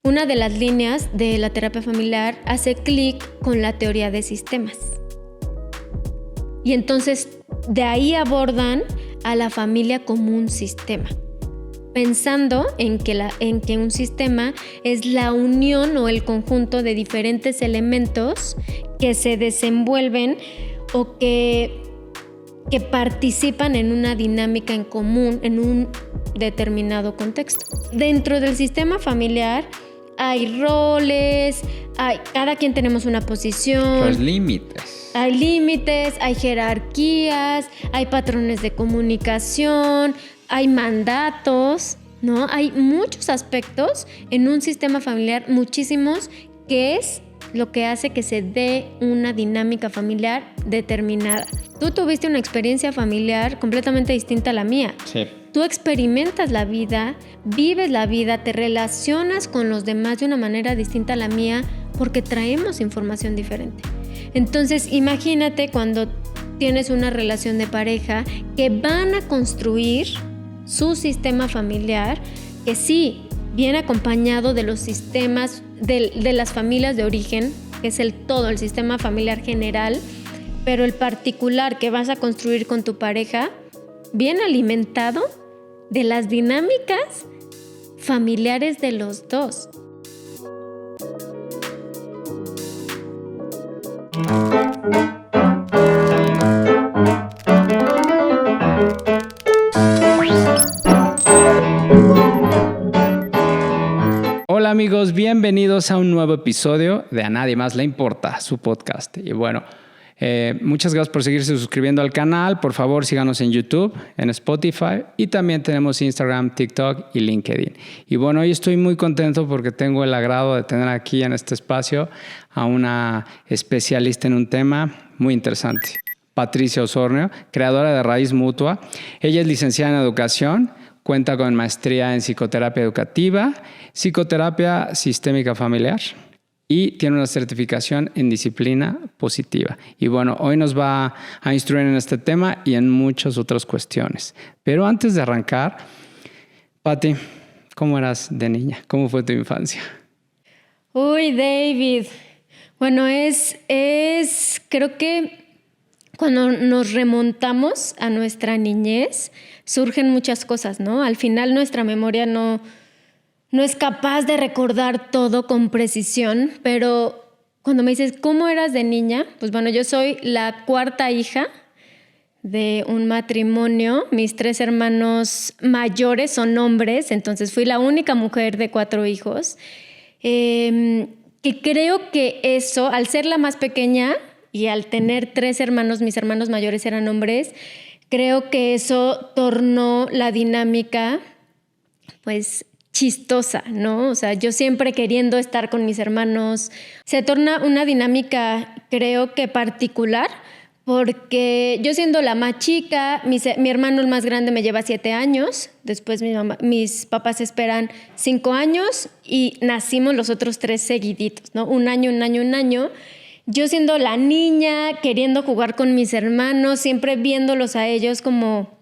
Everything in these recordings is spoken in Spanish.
una de las líneas de la terapia familiar hace clic con la teoría de sistemas. Y entonces de ahí abordan a la familia como un sistema, pensando en que un sistema es la unión o el conjunto de diferentes elementos que se desenvuelven o que participan en una dinámica en común en un determinado contexto. Dentro del sistema familiar hay roles, cada quien tenemos una posición. Los límites. Hay límites, hay jerarquías, hay patrones de comunicación, hay mandatos, ¿no? Hay muchos aspectos en un sistema familiar, muchísimos, que es lo que hace que se dé una dinámica familiar determinada. Tú tuviste una experiencia familiar completamente distinta a la mía. Sí. Tú experimentas la vida, vives la vida, te relacionas con los demás de una manera distinta a la mía porque traemos información diferente. Entonces, imagínate cuando tienes una relación de pareja que van a construir su sistema familiar, que sí viene acompañado de los sistemas de las familias de origen, que es el sistema familiar general, pero el particular que vas a construir con tu pareja viene alimentado de las dinámicas familiares de los dos. Hola amigos, bienvenidos a un nuevo episodio de A Nadie Más Le Importa, su podcast. Y bueno, muchas gracias por seguirse suscribiendo al canal. Por favor, síganos en YouTube, en Spotify y también tenemos Instagram, TikTok y LinkedIn. Y bueno, hoy estoy muy contento porque tengo el agrado de tener aquí en este espacio a una especialista en un tema muy interesante. Patricia Osornio, creadora de Raíz Mutua. Ella es licenciada en Educación, cuenta con maestría en Psicoterapia Educativa, Psicoterapia Sistémica Familiar y tiene una certificación en Disciplina Positiva. Y bueno, hoy nos va a instruir en este tema y en muchas otras cuestiones. Pero antes de arrancar, Pati, ¿cómo eras de niña? ¿Cómo fue tu infancia? Uy, David. Bueno, creo que cuando nos remontamos a nuestra niñez, surgen muchas cosas, ¿no? Al final nuestra memoria no es capaz de recordar todo con precisión, pero cuando me dices, ¿cómo eras de niña? Pues bueno, yo soy la cuarta hija de un matrimonio. Mis 3 hermanos mayores son hombres, entonces fui la única mujer de 4 hijos. Que creo que eso, al ser la más pequeña y al tener 3 hermanos, mis hermanos mayores eran hombres, creo que eso tornó la dinámica, pues, chistosa, ¿no? O sea, yo siempre queriendo estar con mis hermanos. Se torna una dinámica, creo que particular, porque yo siendo la más chica, mi hermano el más grande me lleva 7 años, después mis papás esperan 5 años y nacimos los otros 3 seguiditos, ¿no? Un año. Yo siendo la niña, queriendo jugar con mis hermanos, siempre viéndolos a ellos como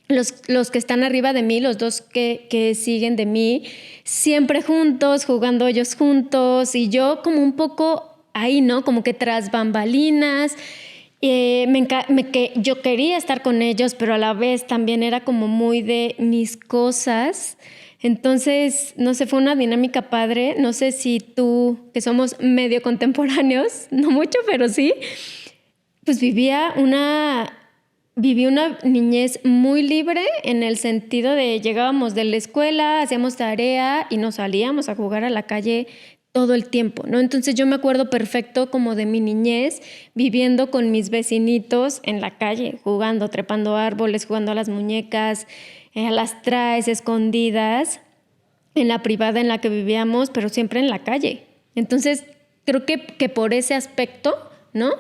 los que están arriba de mí, los 2 que siguen de mí, siempre juntos, jugando ellos juntos, y yo como un poco ahí, ¿no? Como que tras bambalinas. Yo quería estar con ellos, pero a la vez también era como muy de mis cosas. Entonces, no sé, fue una dinámica padre. No sé si tú, que somos medio contemporáneos, no mucho, pero sí, pues viví una niñez muy libre en el sentido de llegábamos de la escuela, hacíamos tarea y nos salíamos a jugar a la calle todo el tiempo, ¿no? Entonces yo me acuerdo perfecto como de mi niñez viviendo con mis vecinitos en la calle, jugando, trepando árboles, jugando a las muñecas, a las traes escondidas, en la privada en la que vivíamos, pero siempre en la calle. Entonces creo que por ese aspecto, ¿no?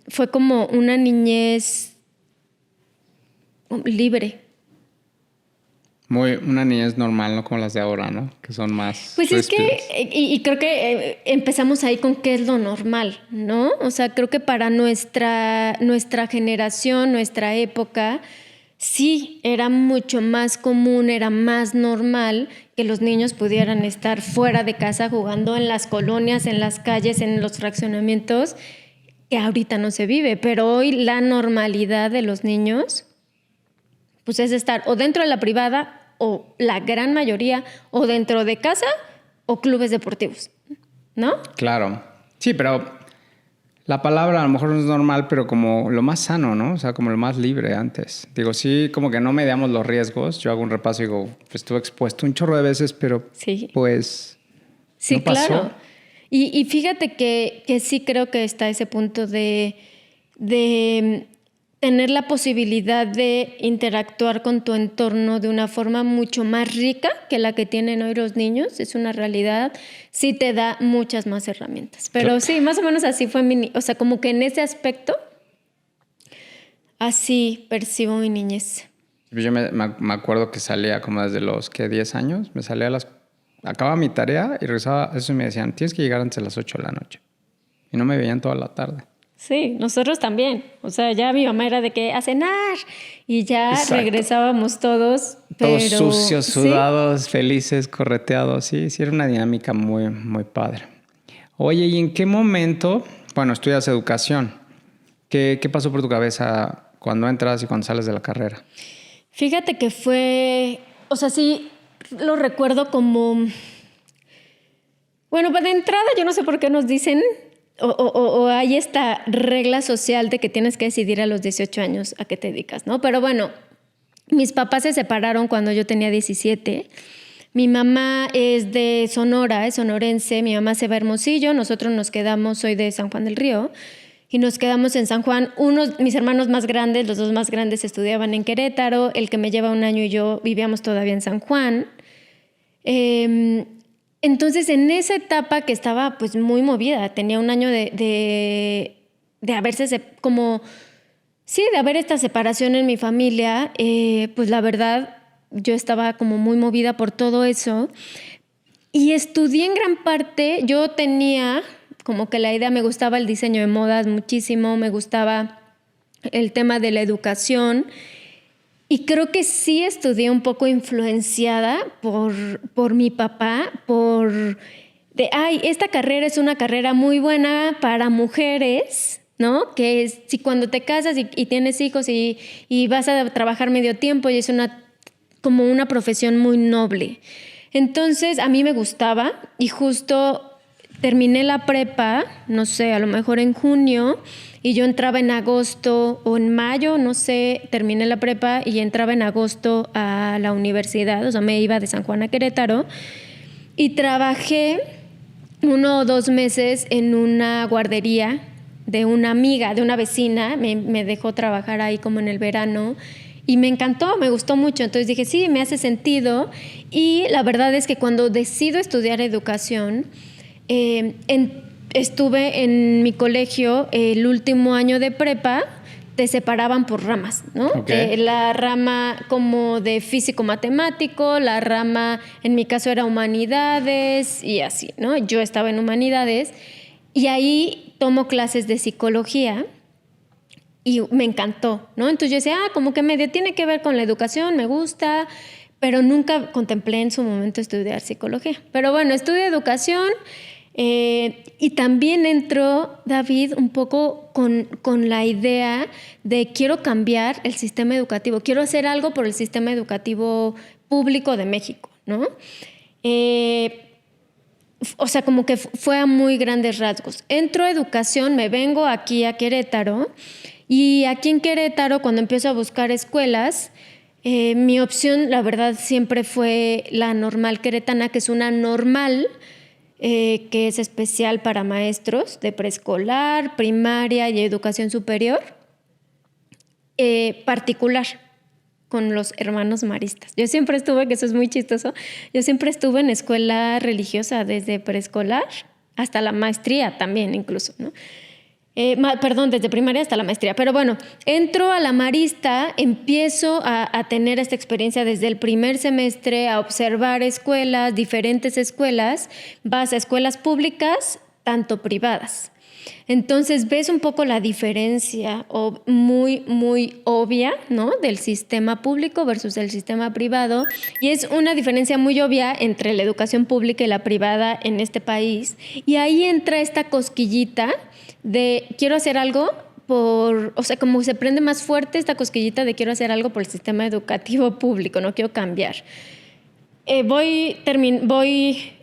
Fue como una niñez libre. Una niñez normal, no como las de ahora, ¿no? Que son más pues ríspidas. Es que, y creo que empezamos ahí con qué es lo normal, ¿no? O sea, creo que para nuestra generación, nuestra época, sí, era mucho más común, era más normal que los niños pudieran estar fuera de casa jugando en las colonias, en las calles, en los fraccionamientos, que ahorita no se vive. Pero hoy la normalidad de los niños, pues es estar o dentro de la privada, o la gran mayoría, o dentro de casa, o clubes deportivos, ¿no? Claro. Sí, pero la palabra a lo mejor no es normal, pero como lo más sano, ¿no? O sea, como lo más libre antes. Digo, sí, como que no mediamos los riesgos. Yo hago un repaso y digo, pues estuve expuesto un chorro de veces, pero Sí. pues Sí, no pasó. claro. Y fíjate que sí creo que está ese punto de tener la posibilidad de interactuar con tu entorno de una forma mucho más rica que la que tienen hoy los niños. Es una realidad. Sí te da muchas más herramientas. Pero sí, más o menos así fue o sea, como que en ese aspecto, así percibo mi niñez. Yo me acuerdo que salía como desde los, ¿qué? 10 años. Me salía acababa mi tarea y regresaba a eso y me decían, tienes que llegar antes de las 8 de la noche. Y no me veían toda la tarde. Sí, nosotros también. O sea, ya mi mamá era de que a cenar y ya Exacto. regresábamos todos. Todos pero, sucios, ¿sí? sudados, felices, correteados. Sí, sí, era una dinámica muy, muy padre. Oye, ¿y en qué momento, bueno, estudias educación? ¿Qué pasó por tu cabeza cuando entras y cuando sales de la carrera? Fíjate que fue, o sea, sí lo recuerdo como, bueno, pues de entrada yo no sé por qué nos dicen, o hay esta regla social de que tienes que decidir a los 18 años a qué te dedicas, ¿no? Pero bueno, mis papás se separaron cuando yo tenía 17. Mi mamá es de Sonora, es sonorense. Mi mamá se va a Hermosillo. Nosotros nos quedamos, soy de San Juan del Río, y nos quedamos en San Juan. Mis hermanos más grandes, los dos más grandes, estudiaban en Querétaro. El que me lleva un año y yo vivíamos todavía en San Juan. Entonces, en esa etapa que estaba pues muy movida, tenía un año de haberse como... Sí, de haber esta separación en mi familia, pues la verdad yo estaba como muy movida por todo eso y estudié en gran parte. Yo tenía como que la idea, me gustaba el diseño de modas muchísimo, me gustaba el tema de la educación y creo que sí estudié un poco influenciada por mi papá, esta carrera es una carrera muy buena para mujeres, ¿no? Que es, si cuando te casas y tienes hijos y vas a trabajar medio tiempo y es como una profesión muy noble. Entonces a mí me gustaba y justo terminé la prepa, no sé, a lo mejor en junio, y yo entraba en agosto o en mayo, no sé, terminé la prepa y entraba en agosto a la universidad, o sea, me iba de San Juan a Querétaro y trabajé 1 o 2 meses en una guardería de una amiga, de una vecina. Me dejó trabajar ahí como en el verano y me encantó, me gustó mucho. Entonces dije, sí, me hace sentido. Y la verdad es que cuando decido estudiar educación, estuve en mi colegio el último año de prepa, te separaban por ramas, ¿no? Okay. La rama como de físico-matemático, la rama, en mi caso era humanidades y así, ¿no? Yo estaba en humanidades y ahí tomo clases de psicología y me encantó, ¿no? Entonces yo decía, como que medio tiene que ver con la educación, me gusta, pero nunca contemplé en su momento estudiar psicología. Pero bueno, estudié educación. Y también entró, David, un poco con la idea de quiero cambiar el sistema educativo, quiero hacer algo por el sistema educativo público de México, ¿no? O sea, como que fue a muy grandes rasgos. Entro a educación, me vengo aquí a Querétaro y aquí en Querétaro, cuando empiezo a buscar escuelas, mi opción, la verdad, siempre fue la normal queretana, que es una normal que es especial para maestros de preescolar, primaria y educación superior, particular, con los hermanos maristas. Yo siempre estuve, que eso es muy chistoso, yo siempre estuve en escuela religiosa desde preescolar hasta la maestría también incluso, ¿no? Desde primaria hasta la maestría. Pero bueno, entro a la marista, empiezo a tener esta experiencia desde el primer semestre, a observar escuelas, diferentes escuelas, vas a escuelas públicas, tanto privadas. Entonces ves un poco la diferencia muy, muy obvia, ¿no? Del sistema público versus el sistema privado. Y es una diferencia muy obvia entre la educación pública y la privada en este país. Y ahí entra esta cosquillita de quiero hacer algo como se prende más fuerte esta cosquillita de quiero hacer algo por el sistema educativo público, no quiero cambiar. Voy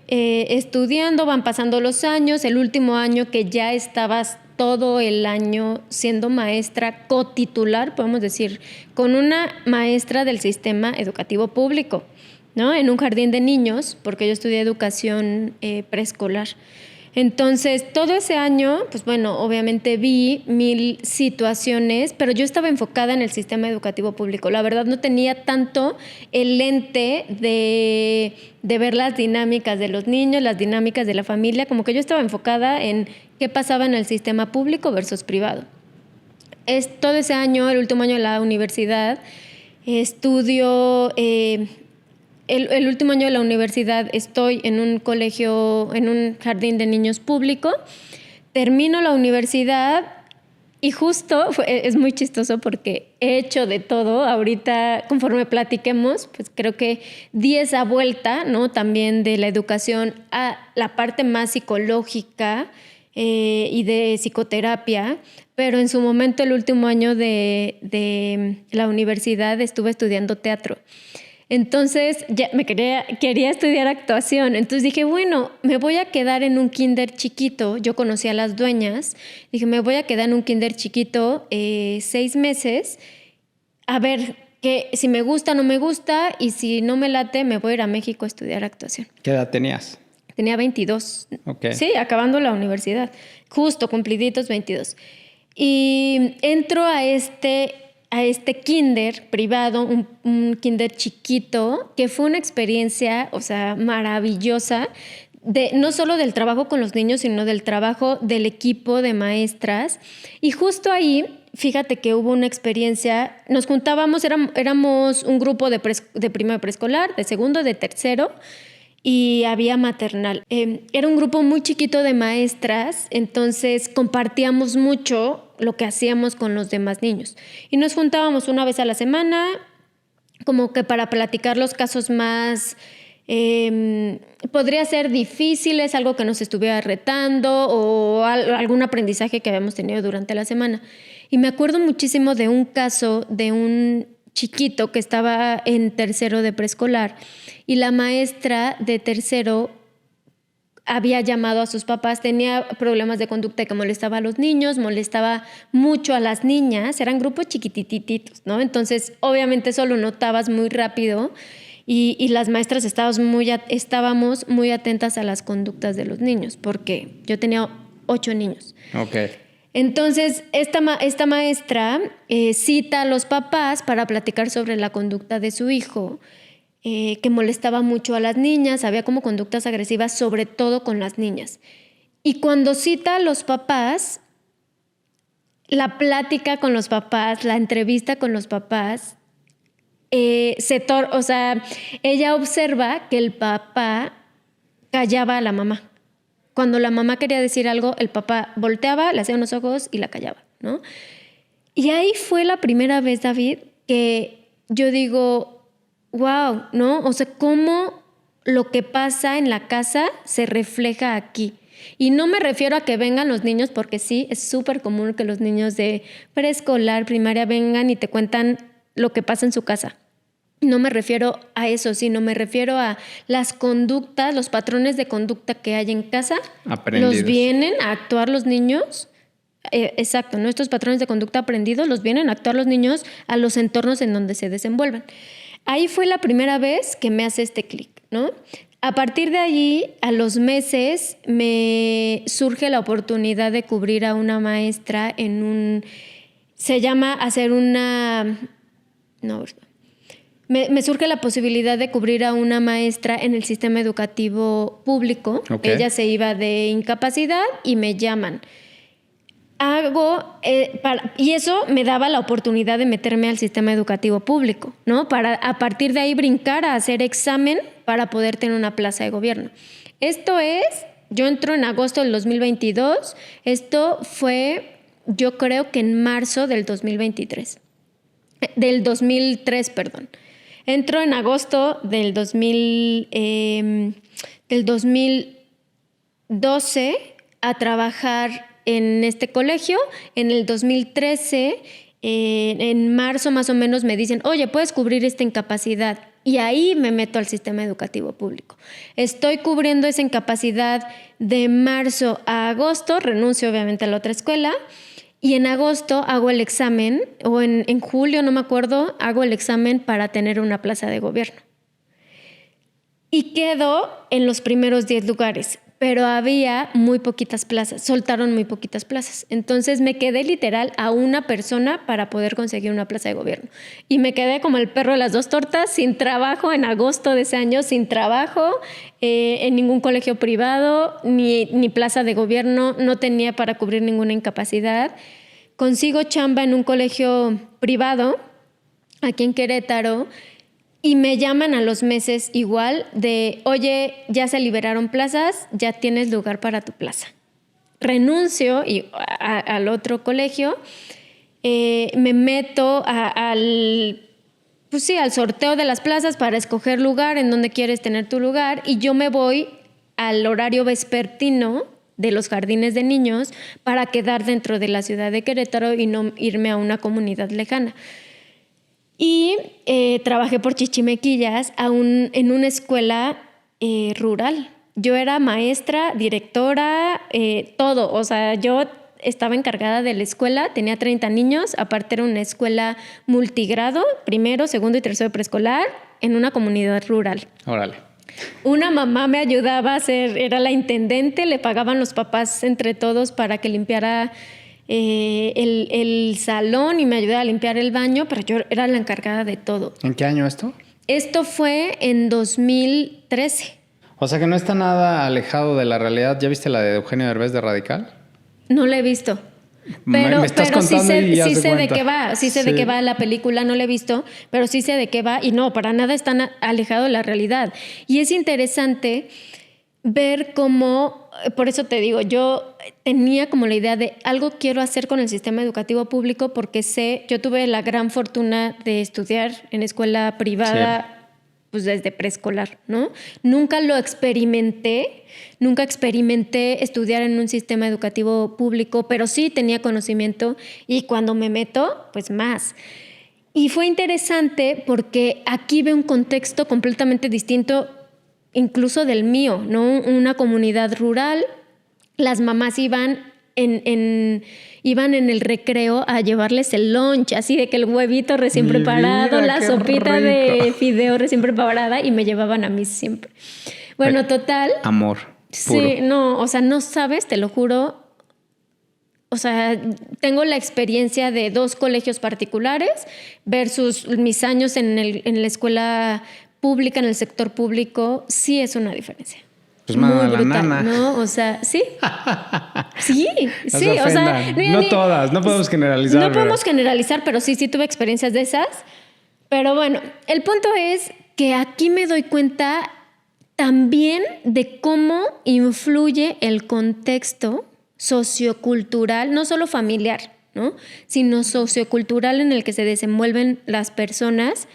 estudiando, van pasando los años, el último año que ya estabas todo el año siendo maestra cotitular, podemos decir, con una maestra del sistema educativo público, ¿no? En un jardín de niños, porque yo estudié educación preescolar. Entonces, todo ese año, pues bueno, obviamente vi 1000 situaciones, pero yo estaba enfocada en el sistema educativo público. La verdad no tenía tanto el lente de ver las dinámicas de los niños, las dinámicas de la familia, como que yo estaba enfocada en qué pasaba en el sistema público versus privado. Todo ese año, el último año de la universidad, estudio... El último año de la universidad estoy en un colegio, en un jardín de niños público. Termino la universidad y justo es muy chistoso porque he hecho de todo. Ahorita, conforme platiquemos, pues creo que di esa vuelta, ¿no? También de la educación a la parte más psicológica y de psicoterapia. Pero en su momento, el último año de la universidad, estuve estudiando teatro. Entonces ya quería estudiar actuación. Entonces dije, bueno, me voy a quedar en un kinder chiquito. Yo conocí a las dueñas. Dije, me voy a quedar en un kinder chiquito 6 meses. A ver si me gusta o no me gusta. Y si no me late, me voy a ir a México a estudiar actuación. ¿Qué edad tenías? Tenía 22. Okay. Sí, acabando la universidad. Justo, cumpliditos 22. Y entro a este kinder privado, un kinder chiquito, que fue una experiencia, o sea, maravillosa, no solo del trabajo con los niños, sino del trabajo del equipo de maestras. Y justo ahí, fíjate que hubo una experiencia, nos juntábamos, éramos un grupo de primero preescolar, de segundo, de tercero, y había maternal. Era un grupo muy chiquito de maestras, entonces compartíamos mucho lo que hacíamos con los demás niños. Y nos juntábamos una vez a la semana, como que para platicar los casos más, podría ser difíciles, algo que nos estuviera retando o algún aprendizaje que habíamos tenido durante la semana. Y me acuerdo muchísimo de un caso de un chiquito que estaba en tercero de preescolar y la maestra de tercero había llamado a sus papás, tenía problemas de conducta que molestaba a los niños, molestaba mucho a las niñas, eran grupos chiquitititos, ¿no? Entonces, obviamente eso lo notabas muy rápido y las maestras estábamos muy atentas a las conductas de los niños, porque yo tenía 8 niños. Okay. Entonces, esta maestra cita a los papás para platicar sobre la conducta de su hijo, que molestaba mucho a las niñas, había como conductas agresivas, sobre todo con las niñas. Y cuando cita a los papás, la plática con los papás, la entrevista con los papás, ella observa que el papá callaba a la mamá. Cuando la mamá quería decir algo, el papá volteaba, le hacía unos ojos y la callaba, ¿no? Y ahí fue la primera vez, David, que yo digo, wow, ¿no? O sea, cómo lo que pasa en la casa se refleja aquí. Y no me refiero a que vengan los niños, porque sí, es súper común que los niños de preescolar, primaria, vengan y te cuentan lo que pasa en su casa. No me refiero a eso, sino me refiero a las conductas, los patrones de conducta que hay en casa. Aprendidos. Los vienen a actuar los niños. Exacto, ¿no? Estos patrones de conducta aprendidos los vienen a actuar los niños a los entornos en donde se desenvuelven. Ahí fue la primera vez que me hace este clic, ¿no? A partir de allí, a los meses, me surge la oportunidad de cubrir a una maestra se llama hacer una... No, me surge la posibilidad de cubrir a una maestra en el sistema educativo público. Okay. Ella se iba de incapacidad y me llaman. Y eso me daba la oportunidad de meterme al sistema educativo público, ¿no? Para a partir de ahí brincar a hacer examen para poder tener una plaza de gobierno. Esto es Yo entro en agosto del 2022. Esto fue, yo creo que en marzo del 2023. Del 2003, perdón. Entro en agosto del 2012 a trabajar en este colegio. En el 2013, en marzo más o menos, me dicen, oye, ¿puedes cubrir esta incapacidad? Y ahí me meto al sistema educativo público. Estoy cubriendo esa incapacidad de marzo a agosto, renuncio obviamente a la otra escuela, y en agosto hago el examen, o en julio, no me acuerdo, hago el examen para tener una plaza de gobierno. Y quedo en los primeros 10 lugares, pero había muy poquitas plazas, soltaron muy poquitas plazas. Entonces me quedé literal a una persona para poder conseguir una plaza de gobierno. Y me quedé como el perro de las dos tortas, sin trabajo en agosto de ese año, sin trabajo en ningún colegio privado, ni plaza de gobierno, no tenía para cubrir ninguna incapacidad. Consigo chamba en un colegio privado, aquí en Querétaro, y me llaman a los meses igual de, oye, ya se liberaron plazas, ya tienes lugar para tu plaza. Renuncio al otro colegio, me meto al sorteo de las plazas para escoger lugar, en donde quieres tener tu lugar, y yo me voy al horario vespertino de los jardines de niños para quedar dentro de la ciudad de Querétaro y no irme a una comunidad lejana. Y trabajé por Chichimequillas en una escuela rural. Yo era maestra, directora, todo. O sea, yo estaba encargada de la escuela, tenía 30 niños, aparte era una escuela multigrado, primero, segundo y tercero de preescolar, en una comunidad rural. Órale. Una mamá me ayudaba era la intendente, le pagaban los papás entre todos para que limpiara el salón y me ayudaba a limpiar el baño, pero yo era la encargada de todo. ¿En qué año esto? Esto fue en 2013. O sea que no está nada alejado de la realidad. ¿Ya viste la de Eugenio Derbez de Radical? No la he visto. Me estás contando sí sé de qué va, sí sé de qué va la película, no la he visto, pero sí sé de qué va y no, para nada está alejado de la realidad. Y es interesante ver cómo, por eso te digo, yo tenía como la idea de algo quiero hacer con el sistema educativo público porque yo tuve la gran fortuna de estudiar en escuela privada. Sí. Pues desde preescolar, ¿no? Nunca experimenté estudiar en un sistema educativo público, pero sí tenía conocimiento y cuando me meto, pues más. Y fue interesante porque aquí veo un contexto completamente distinto, incluso del mío, ¿no? Una comunidad rural, las mamás iban en el recreo a llevarles el lunch, así de que el huevito recién preparado, la sopita de fideo recién preparada y me llevaban a mí siempre. Bueno, total. Amor puro. Sí, no, o sea, no sabes, te lo juro. O sea, tengo la experiencia de 2 colegios particulares versus mis años en la escuela pública, en el sector público, sí es una diferencia. Pues manda la nana. ¿No? O sea, sí. Sí, sí. O sea, no todas, no podemos generalizar. No podemos generalizar, pero sí tuve experiencias de esas. Pero bueno, el punto es que aquí me doy cuenta también de cómo influye el contexto sociocultural, no solo familiar, ¿no? Sino sociocultural en el que se desenvuelven las personas.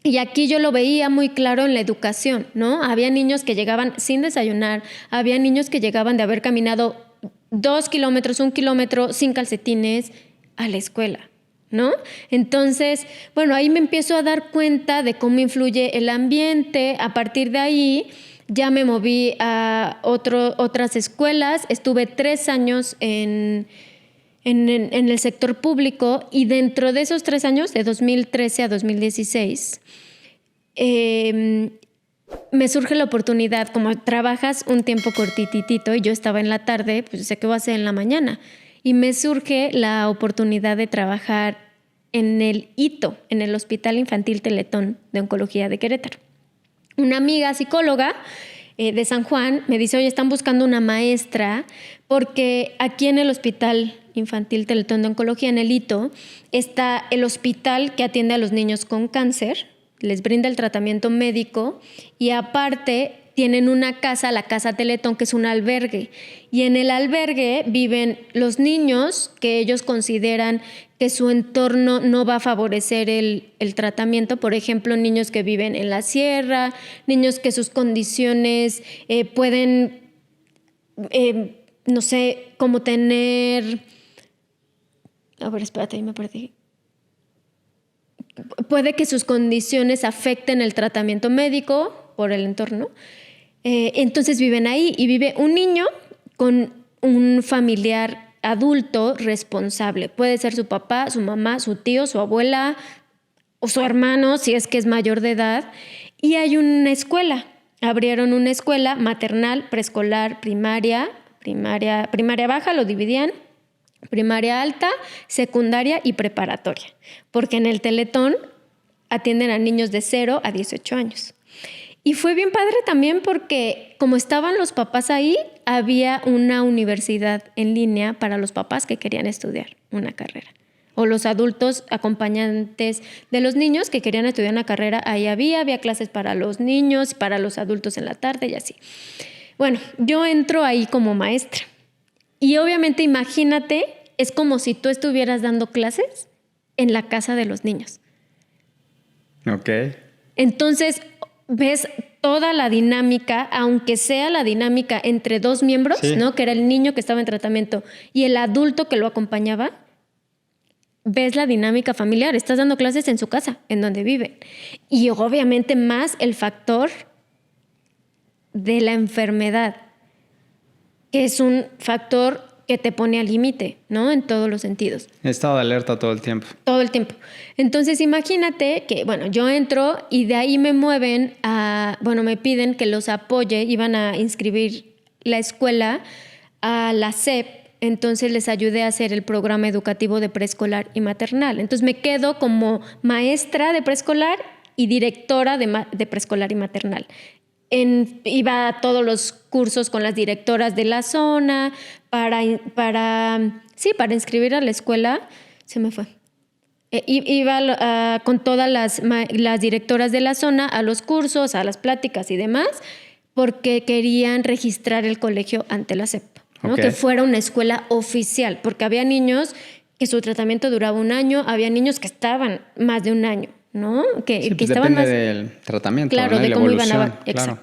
Y aquí yo lo veía muy claro en la educación, ¿no? Había niños que llegaban sin desayunar, había niños que llegaban de haber caminado 2 kilómetros, 1 kilómetro sin calcetines a la escuela, ¿no? Entonces, bueno, ahí me empiezo a dar cuenta de cómo influye el ambiente. A partir de ahí ya me moví a otras escuelas. Estuve 3 años en el sector público y dentro de esos 3 años, de 2013 a 2016, me surge la oportunidad, como trabajas un tiempo cortitito y yo estaba en la tarde, pues sé qué voy a hacer en la mañana. Y me surge la oportunidad de trabajar en el HITO, en el Hospital Infantil Teletón de Oncología de Querétaro. Una amiga psicóloga de San Juan me dice, oye, están buscando una maestra porque aquí en el Hospital Infantil Teletón de Oncología, en el HITO, está el hospital que atiende a los niños con cáncer, les brinda el tratamiento médico y aparte tienen una casa, la Casa Teletón, que es un albergue. Y en el albergue viven los niños que ellos consideran que su entorno no va a favorecer el tratamiento. Por ejemplo, niños que viven en la sierra, niños que sus condiciones pueden, no sé, como tener... A ver, espérate, ahí me perdí. Puede que sus condiciones afecten el tratamiento médico por el entorno. Entonces viven ahí y vive un niño con un familiar adulto responsable. Puede ser su papá, su mamá, su tío, su abuela o su hermano, si es que es mayor de edad. Y hay una escuela. Abrieron una escuela maternal, preescolar, primaria baja, lo dividían. Primaria alta, secundaria y preparatoria. Porque en el Teletón atienden a niños de 0 a 18 años. Y fue bien padre también porque como estaban los papás ahí, había una universidad en línea para los papás que querían estudiar una carrera. O los adultos acompañantes de los niños que querían estudiar una carrera, ahí había clases para los niños, para los adultos en la tarde y así. Bueno, yo entro ahí como maestra. Y obviamente imagínate, es como si tú estuvieras dando clases en la casa de los niños. Ok. Entonces, ves toda la dinámica, aunque sea la dinámica entre dos miembros, sí, ¿no? Que era el niño que estaba en tratamiento y el adulto que lo acompañaba. Ves la dinámica familiar, estás dando clases en su casa, en donde viven. Y obviamente más el factor de la enfermedad, que es un factor que te pone al límite, ¿no? En todos los sentidos. He estado de alerta todo el tiempo. Todo el tiempo. Entonces, imagínate que, bueno, yo entro y de ahí me mueven me piden que los apoye, iban a inscribir la escuela a la SEP, entonces les ayudé a hacer el programa educativo de preescolar y maternal. Entonces me quedo como maestra de preescolar y directora de preescolar y maternal. Iba a todos los cursos con las directoras de la zona para inscribir a la escuela. Se me fue. Iba con todas las directoras de la zona a los cursos, a las pláticas y demás, porque querían registrar el colegio ante la SEP, ¿no? Okay. Que fuera una escuela oficial, porque había niños que su tratamiento duraba 1 año, había niños que estaban más de 1 año, ¿no? Que estaban depende del tratamiento, claro, ¿no? de cómo iban a... Claro.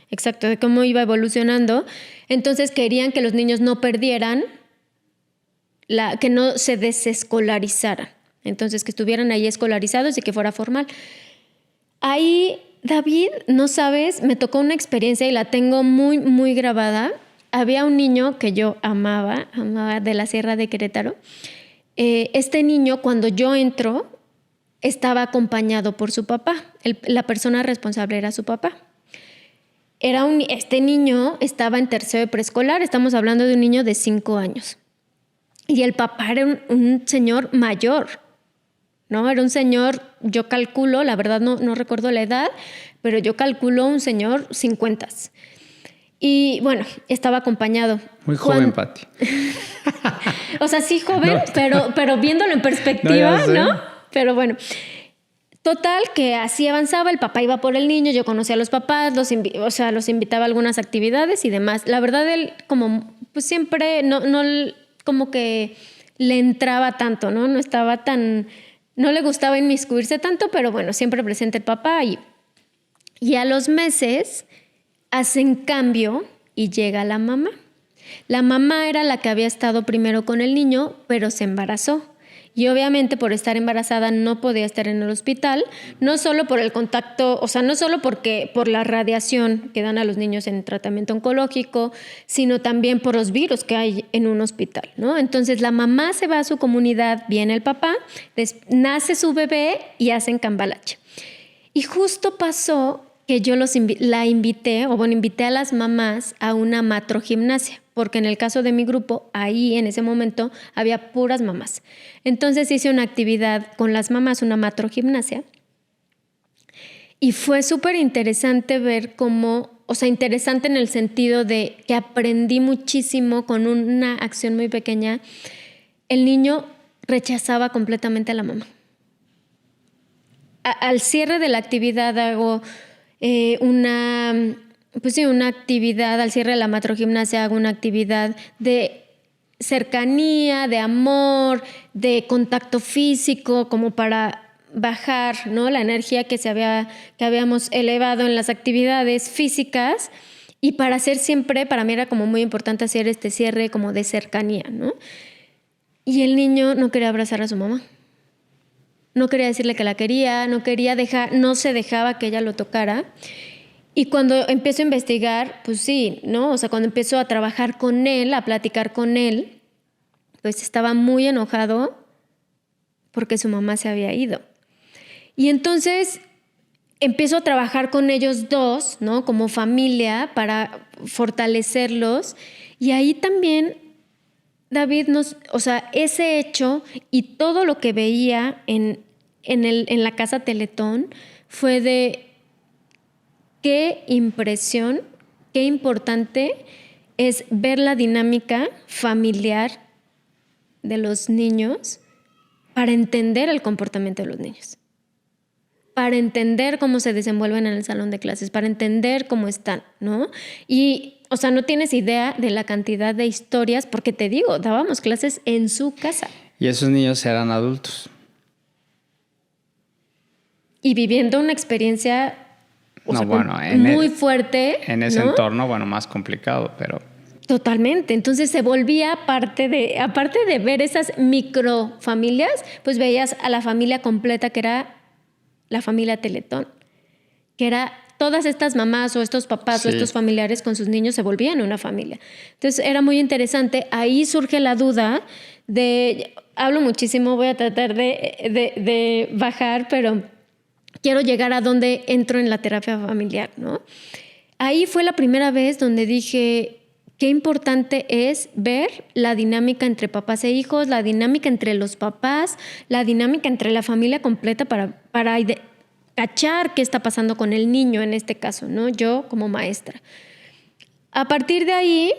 Exacto, de cómo iba evolucionando. Entonces querían que los niños no perdieran, que no se desescolarizaran. Entonces que estuvieran ahí escolarizados y que fuera formal. Ahí, David, no sabes, me tocó una experiencia y la tengo muy, muy grabada. Había un niño que yo amaba de la Sierra de Querétaro. Este niño, cuando yo entro, estaba acompañado por su papá. La persona responsable era su papá. Este niño estaba en tercero de preescolar, estamos hablando de un niño de 5 años. Y el papá era un señor mayor, ¿no? Era un señor, yo calculo, la verdad no recuerdo la edad, pero yo calculo un señor 50. Y bueno, estaba acompañado. Muy joven, Pati. O sea, sí joven, pero viéndolo en perspectiva, ¿no? Pero bueno. Total, que así avanzaba, el papá iba por el niño, yo conocía a los papás, los invitaba a algunas actividades y demás. La verdad, él como pues siempre no como que le entraba tanto, ¿no? No estaba tan, no le gustaba inmiscuirse tanto, pero bueno, siempre presente el papá y a los meses hacen cambio y llega la mamá. La mamá era la que había estado primero con el niño, pero se embarazó. Y obviamente por estar embarazada no podía estar en el hospital, no solo por el contacto, o sea, no solo por la radiación que dan a los niños en tratamiento oncológico, sino también por los virus que hay en un hospital, ¿no? Entonces la mamá se va a su comunidad, viene el papá, nace su bebé y hacen cambalache. Y justo pasó que yo invité a las mamás a una matrogimnasia, porque en el caso de mi grupo, ahí en ese momento había puras mamás. Entonces hice una actividad con las mamás, una matrogimnasia, y fue súper interesante ver cómo, o sea, interesante en el sentido de que aprendí muchísimo con una acción muy pequeña. El niño rechazaba completamente a la mamá. Al cierre de la actividad hago pues sí, una actividad, al cierre de la matrogimnasia hago una actividad de cercanía, de amor, de contacto físico, como para bajar, ¿no?, la energía que habíamos elevado en las actividades físicas, y para hacer siempre, para mí era como muy importante hacer este cierre como de cercanía, ¿no? Y el niño no quería abrazar a su mamá. No quería decirle que la quería, no se dejaba que ella lo tocara. Y cuando empiezo a investigar, pues sí, ¿no? O sea, cuando empiezo a trabajar con él, a platicar con él, pues estaba muy enojado porque su mamá se había ido. Y entonces empiezo a trabajar con ellos dos, ¿no?, como familia, para fortalecerlos. Y ahí también David o sea, ese hecho y todo lo que veía en la casa Teletón fue de qué impresión, qué importante es ver la dinámica familiar de los niños para entender el comportamiento de los niños, para entender cómo se desenvuelven en el salón de clases, para entender cómo están, ¿no? Y, o sea, no tienes idea de la cantidad de historias, porque te digo, dábamos clases en su casa. Y esos niños eran adultos. Y viviendo una experiencia muy fuerte. En ese ¿no? entorno, bueno, más complicado, pero... Totalmente. Entonces se volvía aparte de ver esas microfamilias, pues veías a la familia completa, que era la familia Teletón, que era todas estas mamás o estos papás o estos familiares con sus niños se volvían una familia. Entonces era muy interesante. Ahí surge la duda de, hablo muchísimo, voy a tratar de bajar, pero quiero llegar a donde entro en la terapia familiar, ¿no? Ahí fue la primera vez donde dije, qué importante es ver la dinámica entre papás e hijos, la dinámica entre los papás, la dinámica entre la familia completa para cachar qué está pasando con el niño en este caso, ¿no? Yo como maestra. A partir de ahí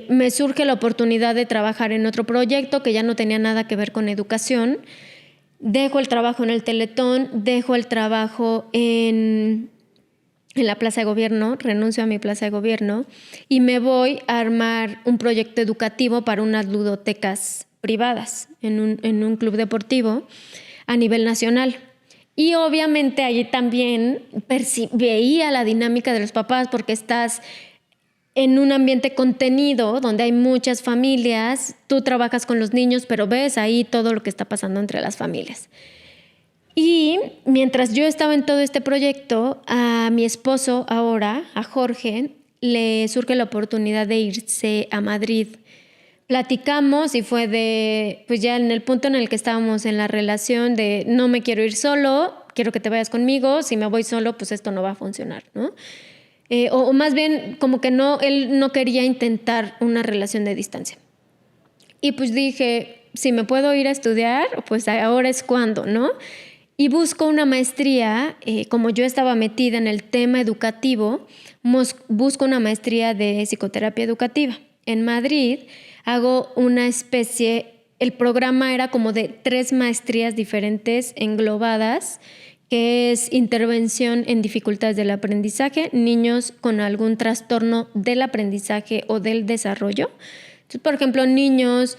me surge la oportunidad de trabajar en otro proyecto que ya no tenía nada que ver con educación. Dejo el trabajo en el Teletón, dejo el trabajo en la Plaza de Gobierno, renuncio a mi Plaza de Gobierno y me voy a armar un proyecto educativo para unas ludotecas privadas en un club deportivo a nivel nacional. Y obviamente allí también veía la dinámica de los papás, porque estás en un ambiente contenido donde hay muchas familias, tú trabajas con los niños, pero ves ahí todo lo que está pasando entre las familias. Y mientras yo estaba en todo este proyecto, a mi esposo ahora, a Jorge, le surge la oportunidad de irse a Madrid. Platicamos y fue pues ya en el punto en el que estábamos en la relación de no me quiero ir solo, quiero que te vayas conmigo, si me voy solo, pues esto no va a funcionar, ¿no? O más bien como que él no quería intentar una relación de distancia. Y pues dije, si me puedo ir a estudiar, pues ahora es cuando, ¿no? Y busco una maestría, como yo estaba metida en el tema educativo, busco una maestría de psicoterapia educativa. En Madrid hago una especie, el programa era como de 3 maestrías diferentes englobadas, que es intervención en dificultades del aprendizaje, niños con algún trastorno del aprendizaje o del desarrollo. Entonces, por ejemplo, niños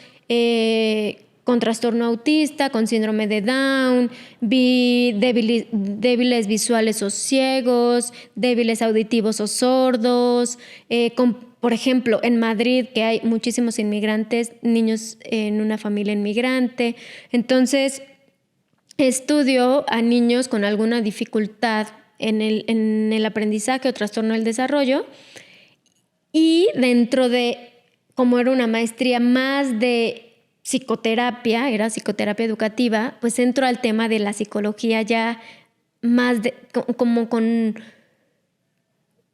con trastorno autista, con síndrome de Down, débiles visuales o ciegos, débiles auditivos o sordos, por ejemplo, en Madrid, que hay muchísimos inmigrantes, niños en una familia inmigrante. Entonces, estudio a niños con alguna dificultad en el aprendizaje o trastorno del desarrollo, y dentro de, como era una maestría más de psicoterapia, era psicoterapia educativa, pues entro al tema de la psicología ya más como con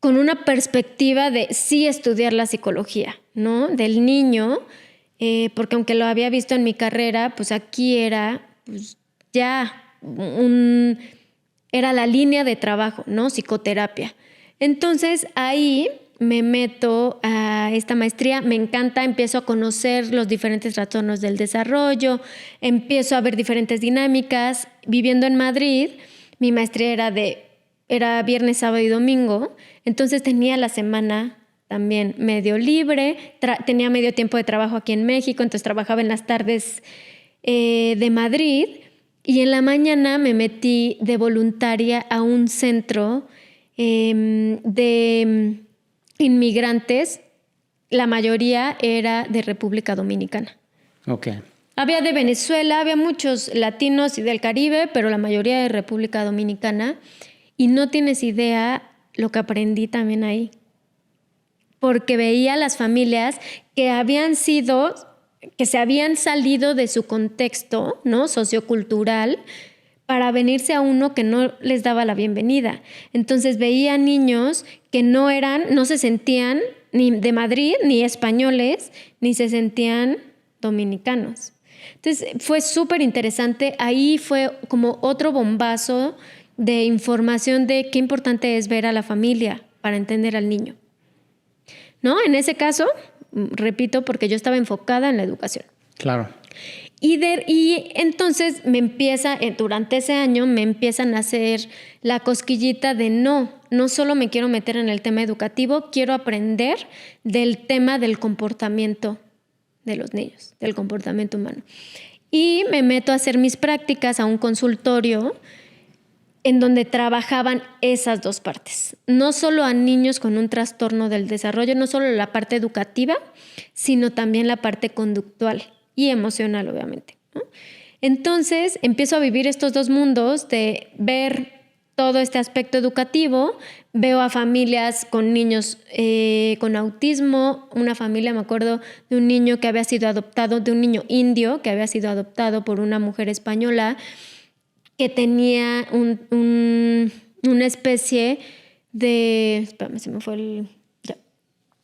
una perspectiva de sí estudiar la psicología, ¿no? Del niño, porque aunque lo había visto en mi carrera, pues aquí era pues ya era la línea de trabajo, ¿no? Psicoterapia. Entonces ahí me meto a esta maestría, me encanta, empiezo a conocer los diferentes trastornos del desarrollo, empiezo a ver diferentes dinámicas. Viviendo en Madrid, mi maestría era viernes, sábado y domingo, Entonces tenía la semana también medio libre, tenía medio tiempo de trabajo aquí en México, entonces trabajaba en las tardes de Madrid y en la mañana me metí de voluntaria a un centro de inmigrantes. La mayoría era de República Dominicana. Ok. Había de Venezuela, había muchos latinos y del Caribe, pero la mayoría de República Dominicana. Y no tienes idea lo que aprendí también ahí. Porque veía las familias que se habían salido de su contexto, ¿no?, sociocultural, para venirse a uno que no les daba la bienvenida. Entonces veía niños que no se sentían ni de Madrid, ni españoles, ni se sentían dominicanos. Entonces fue súper interesante. Ahí fue como otro bombazo de información de qué importante es ver a la familia para entender al niño. ¿No? En ese caso, repito, porque yo estaba enfocada en la educación. Claro. Y entonces durante ese año me empiezan a hacer la cosquillita de no solo me quiero meter en el tema educativo, quiero aprender del tema del comportamiento de los niños, del comportamiento humano. Y me meto a hacer mis prácticas a un consultorio en donde trabajaban esas dos partes. No solo a niños con un trastorno del desarrollo, no solo la parte educativa, sino también la parte conductual y emocional, obviamente, ¿no? Entonces empiezo a vivir estos dos mundos de ver todo este aspecto educativo. Veo a familias con niños con autismo. Una familia, me acuerdo, de un niño que había sido adoptado, de un niño indio que había sido adoptado por una mujer española que tenía una especie de... Espérame, se me fue el... Ya.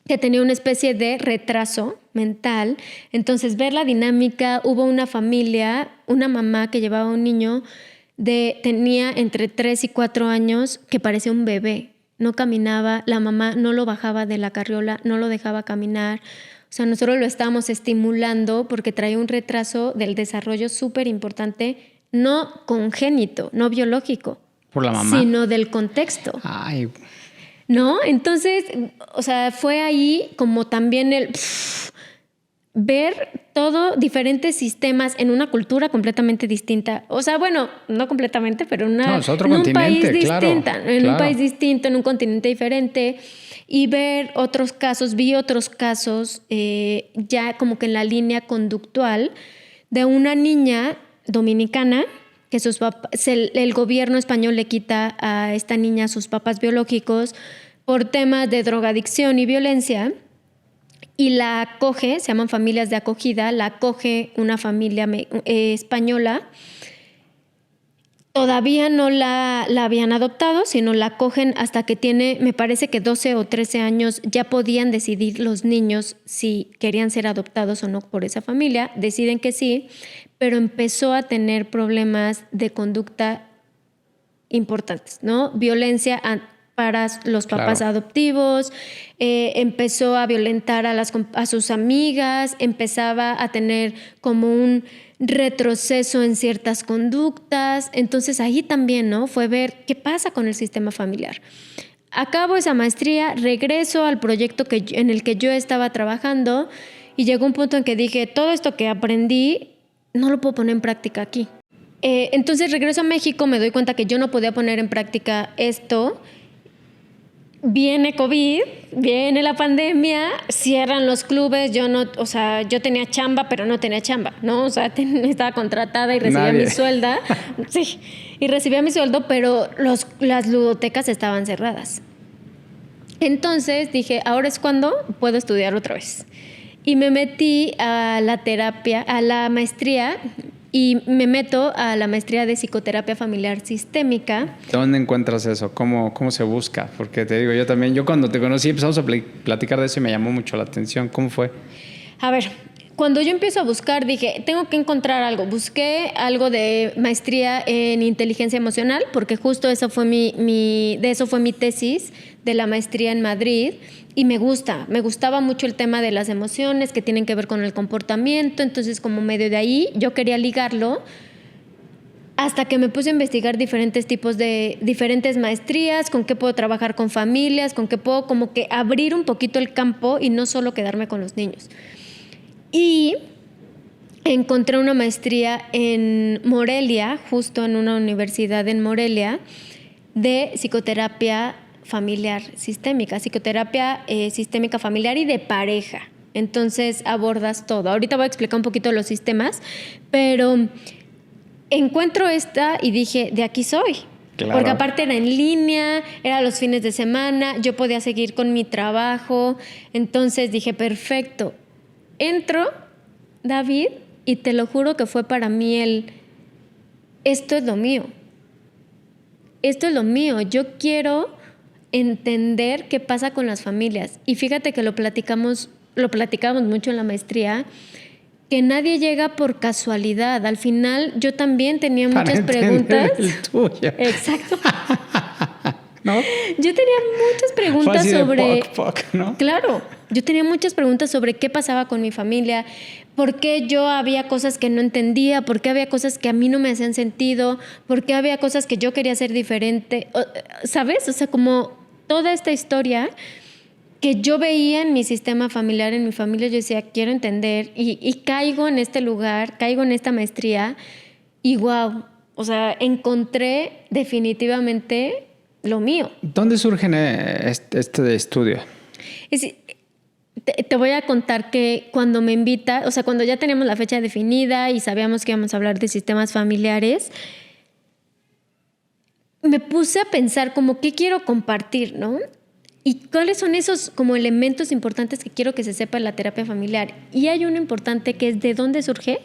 Que tenía una especie de retraso mental. Entonces, ver la dinámica, hubo una familia, una mamá que llevaba un niño tenía entre 3 y 4 años que parecía un bebé. No caminaba, la mamá no lo bajaba de la carriola, no lo dejaba caminar. O sea, nosotros lo estábamos estimulando porque traía un retraso del desarrollo súper importante, no congénito, no biológico. ¿Por la mamá? Sino del contexto. Ay. ¿No? Entonces, o sea, fue ahí como también ver todo diferentes sistemas en una cultura completamente distinta. O sea, bueno, no completamente, pero en un país distinto, un país distinto, en un continente diferente. Y ver otros casos, vi otros casos ya como que en la línea conductual de una niña dominicana que el gobierno español le quita a esta niña a sus papás biológicos por temas de drogadicción y violencia y la acoge, se llaman familias de acogida, la acoge una familia española. Todavía no la habían adoptado, sino la acogen hasta que tiene, me parece que 12 o 13 años, ya podían decidir los niños si querían ser adoptados o no por esa familia. Deciden que sí, pero empezó a tener problemas de conducta importantes, ¿no? Violencia para los papás adoptivos, empezó a violentar a sus amigas, empezaba a tener como un retroceso en ciertas conductas. Entonces ahí también, ¿no?, fue ver qué pasa con el sistema familiar. Acabo esa maestría, regreso al proyecto en el que yo estaba trabajando y llegó un punto en que dije, todo esto que aprendí no lo puedo poner en práctica aquí. Entonces regreso a México, me doy cuenta que yo no podía poner en práctica esto. Viene COVID, viene la pandemia, cierran los clubes, yo tenía chamba, pero no tenía chamba, ¿no? O sea, estaba contratada y recibía mi sueldo. Sí, y recibía mi sueldo, pero las ludotecas estaban cerradas. Entonces dije, ahora es cuando puedo estudiar otra vez. Y me metí a la maestría, y me meto a la maestría de psicoterapia familiar sistémica. ¿Dónde encuentras eso? ¿Cómo se busca? Porque te digo, yo cuando te conocí empezamos a platicar de eso y me llamó mucho la atención. ¿Cómo fue? A ver, cuando yo empiezo a buscar, dije, tengo que encontrar algo. Busqué algo de maestría en inteligencia emocional, porque justo eso fue de eso fue mi tesis de la maestría en Madrid. Y me gustaba mucho el tema de las emociones que tienen que ver con el comportamiento. Entonces, como medio de ahí, yo quería ligarlo hasta que me puse a investigar diferentes maestrías, con qué puedo trabajar con familias, con qué puedo como que abrir un poquito el campo y no solo quedarme con los niños. Y encontré una maestría en Morelia, justo en una universidad en Morelia, de psicoterapia familiar sistémica, sistémica familiar y de pareja. Entonces abordas todo. Ahorita voy a explicar un poquito los sistemas, pero encuentro esta y dije, de aquí soy. Claro. Porque aparte era en línea, era los fines de semana, yo podía seguir con mi trabajo. Entonces dije, perfecto. Entro, David, y te lo juro que fue para mí esto es lo mío. Esto es lo mío. Yo quiero entender qué pasa con las familias. Y fíjate que lo platicamos mucho en la maestría, que nadie llega por casualidad. Al final yo también tenía muchas preguntas. El tuyo. Exacto. ¿No? Yo tenía muchas preguntas sobre... ¿no? Claro, yo tenía muchas preguntas sobre qué pasaba con mi familia, por qué yo había cosas que no entendía, por qué había cosas que a mí no me hacían sentido, por qué había cosas que yo quería hacer diferente, ¿sabes? O sea, como toda esta historia que yo veía en mi sistema familiar, en mi familia, yo decía, quiero entender, y caigo en este lugar, caigo en esta maestría, y wow, o sea, encontré definitivamente lo mío. ¿Dónde surge este estudio? Te voy a contar que cuando me invita, o sea, cuando ya teníamos la fecha definida y sabíamos que íbamos a hablar de sistemas familiares, me puse a pensar como qué quiero compartir, ¿no? Y cuáles son esos como elementos importantes que quiero que se sepa en la terapia familiar. Y hay uno importante que es ¿de dónde surge?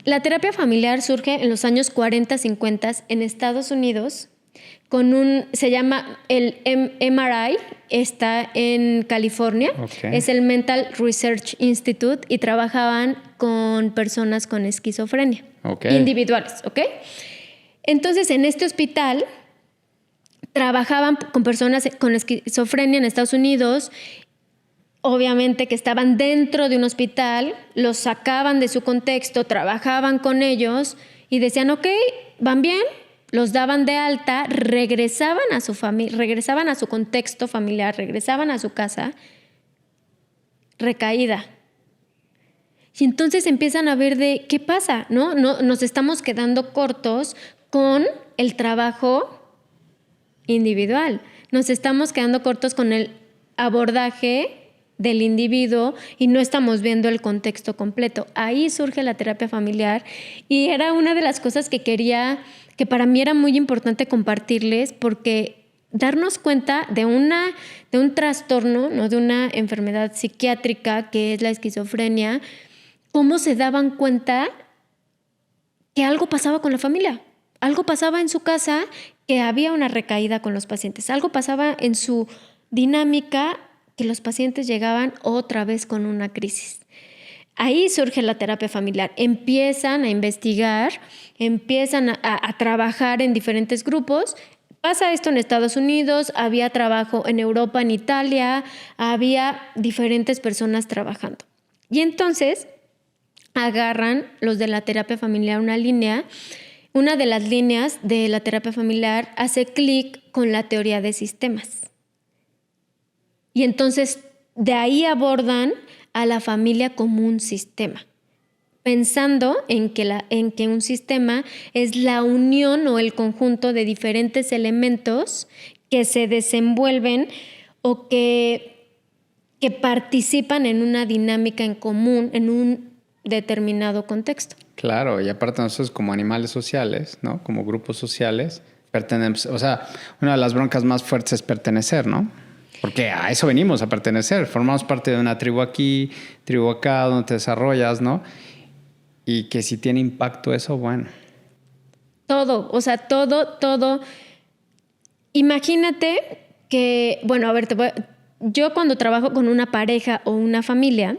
La terapia familiar surge en los años 40, 50 en Estados Unidos se llama el MRI, está en California, okay. Es el Mental Research Institute y trabajaban con personas con esquizofrenia, okay. Individuales, ¿ok? Entonces, en este hospital trabajaban con personas con esquizofrenia en Estados Unidos, obviamente que estaban dentro de un hospital, los sacaban de su contexto, trabajaban con ellos y decían, ok, van bien, los daban de alta, regresaban a su familia, regresaban a su contexto familiar, regresaban a su casa, recaída. Y entonces empiezan a ver de qué pasa, ¿no? Nos estamos quedando cortos con el trabajo individual. Nos estamos quedando cortos con el abordaje del individuo y no estamos viendo el contexto completo. Ahí surge la terapia familiar y era una de las cosas que para mí era muy importante compartirles, porque darnos cuenta de un trastorno, ¿no? De una enfermedad psiquiátrica que es la esquizofrenia, cómo se daban cuenta que algo pasaba con la familia, algo pasaba en su casa, que había una recaída con los pacientes, algo pasaba en su dinámica, que los pacientes llegaban otra vez con una crisis. Ahí surge la terapia familiar. Empiezan a investigar, empiezan a trabajar en diferentes grupos. Pasa esto en Estados Unidos, había trabajo en Europa, en Italia, había diferentes personas trabajando. Y entonces agarran los de la terapia familiar una línea. Una de las líneas de la terapia familiar hace clic con la teoría de sistemas. Y entonces de ahí abordan a la familia como un sistema, pensando en que un sistema es la unión o el conjunto de diferentes elementos que se desenvuelven o que participan en una dinámica en común en un determinado contexto. Claro, y aparte nosotros como animales sociales, ¿no? Como grupos sociales, pertenecemos, o sea, una de las broncas más fuertes es pertenecer, ¿no? Porque a eso venimos, a pertenecer. Formamos parte de una tribu aquí, tribu acá, donde te desarrollas, ¿no? Y que si tiene impacto eso, bueno. Todo, o sea, todo. Imagínate que, bueno, a ver, yo cuando trabajo con una pareja o una familia,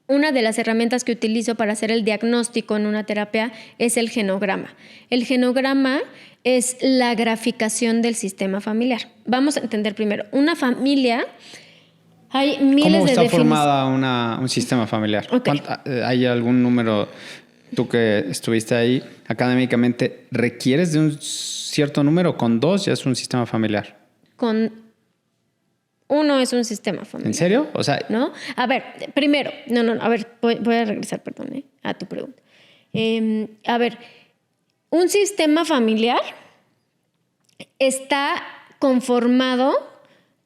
una de las herramientas que utilizo para hacer el diagnóstico en una terapia es el genograma. El genograma es la graficación del sistema familiar. Vamos a entender primero, una familia, hay miles de definiciones. ¿Cómo está formada un sistema familiar? Okay. ¿Hay algún número tú que estuviste ahí académicamente, ¿requieres de un cierto número? ¿Con 2 ya es un sistema familiar? Con 1 es un sistema familiar. ¿En serio? O sea... ¿No? A ver, primero, no, a ver, voy a regresar, perdón, a tu pregunta. A ver, un sistema familiar está conformado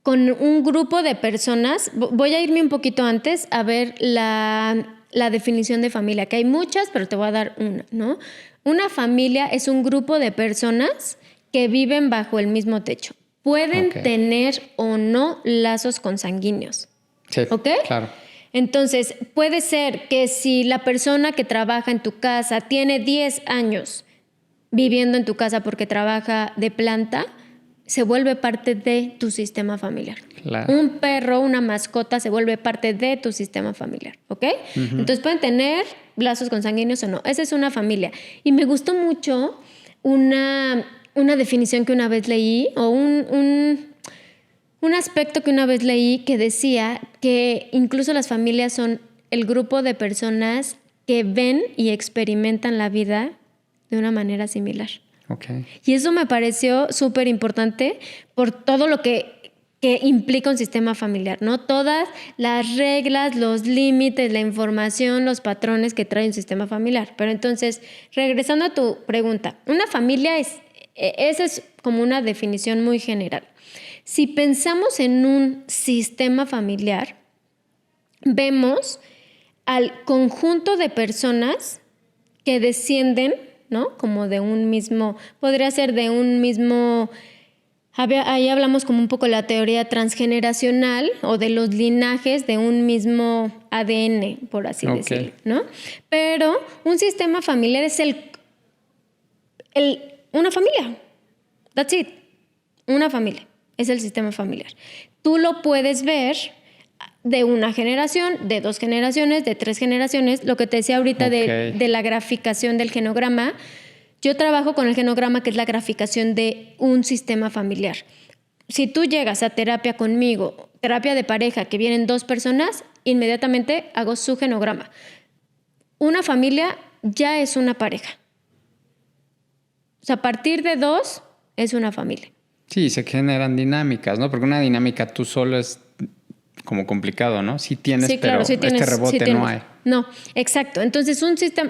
con un grupo de personas. Voy a irme un poquito antes a ver la definición de familia, que hay muchas, pero te voy a dar una, ¿no? Una familia es un grupo de personas que viven bajo el mismo techo. Pueden tener o no lazos consanguíneos. Sí, ¿ok? Claro. Entonces, puede ser que si la persona que trabaja en tu casa tiene 10 años viviendo en tu casa porque trabaja de planta, se vuelve parte de tu sistema familiar. Claro. Un perro, una mascota se vuelve parte de tu sistema familiar, ¿ok? Entonces pueden tener lazos consanguíneos o no. Esa es una familia. Y me gustó mucho una definición que una vez leí, o un aspecto que una vez leí que decía que incluso las familias son el grupo de personas que ven y experimentan la vida de una manera similar. Okay. Y eso me pareció súper importante por todo lo que implica un sistema familiar, ¿no? Todas las reglas, los límites, la información, los patrones que trae un sistema familiar. Pero entonces, regresando a tu pregunta, una familia esa es como una definición muy general. Si pensamos en un sistema familiar, vemos al conjunto de personas que descienden, ¿no? Como de un mismo, podría ser de un mismo, ahí hablamos como un poco de la teoría transgeneracional o de los linajes de un mismo ADN, por así decirlo, ¿no? Pero un sistema familiar es una familia. That's it. Una familia. Es el sistema familiar. Tú lo puedes ver de una generación, de 2 generaciones, de 3 generaciones. Lo que te decía ahorita de la graficación del genograma. Yo trabajo con el genograma, que es la graficación de un sistema familiar. Si tú llegas a terapia conmigo, terapia de pareja, que vienen 2 personas, inmediatamente hago su genograma. Una familia ya es una pareja. O sea, a partir de 2 es una familia. Sí, se generan dinámicas, ¿no? Porque una dinámica tú solo es como complicado, ¿no? Sí tienes, sí, claro, pero sí tienes, este rebote no hay. No, exacto. Entonces,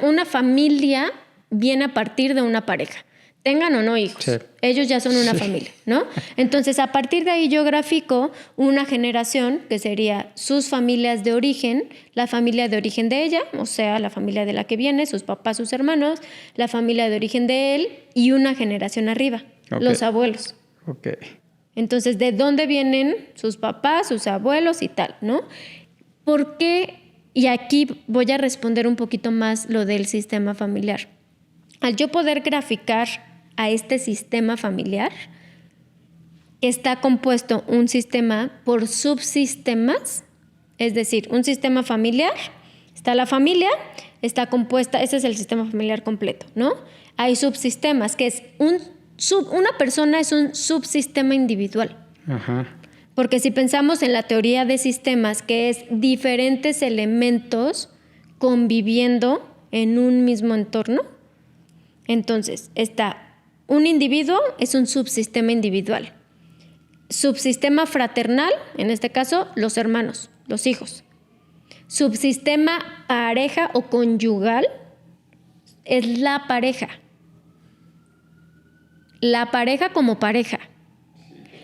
una familia viene a partir de una pareja. Tengan o no hijos. Sí. Ellos ya son una familia, ¿no? Entonces, a partir de ahí yo grafico una generación que sería sus familias de origen, la familia de origen de ella, o sea, la familia de la que viene, sus papás, sus hermanos, la familia de origen de él y una generación arriba, los abuelos. Okay. Entonces, ¿de dónde vienen sus papás, sus abuelos y tal, no? ¿Por qué? Y aquí voy a responder un poquito más lo del sistema familiar. Al yo poder graficar a este sistema familiar, está compuesto un sistema por subsistemas, es decir, un sistema familiar, está la familia, está compuesta, ese es el sistema familiar completo, ¿no? Hay subsistemas, que es una persona es un subsistema individual. Ajá. Porque si pensamos en la teoría de sistemas, que es diferentes elementos conviviendo en un mismo entorno, entonces está un individuo, es un subsistema individual. Subsistema fraternal, en este caso, los hermanos, los hijos. Subsistema pareja o conyugal es la pareja. La pareja como pareja.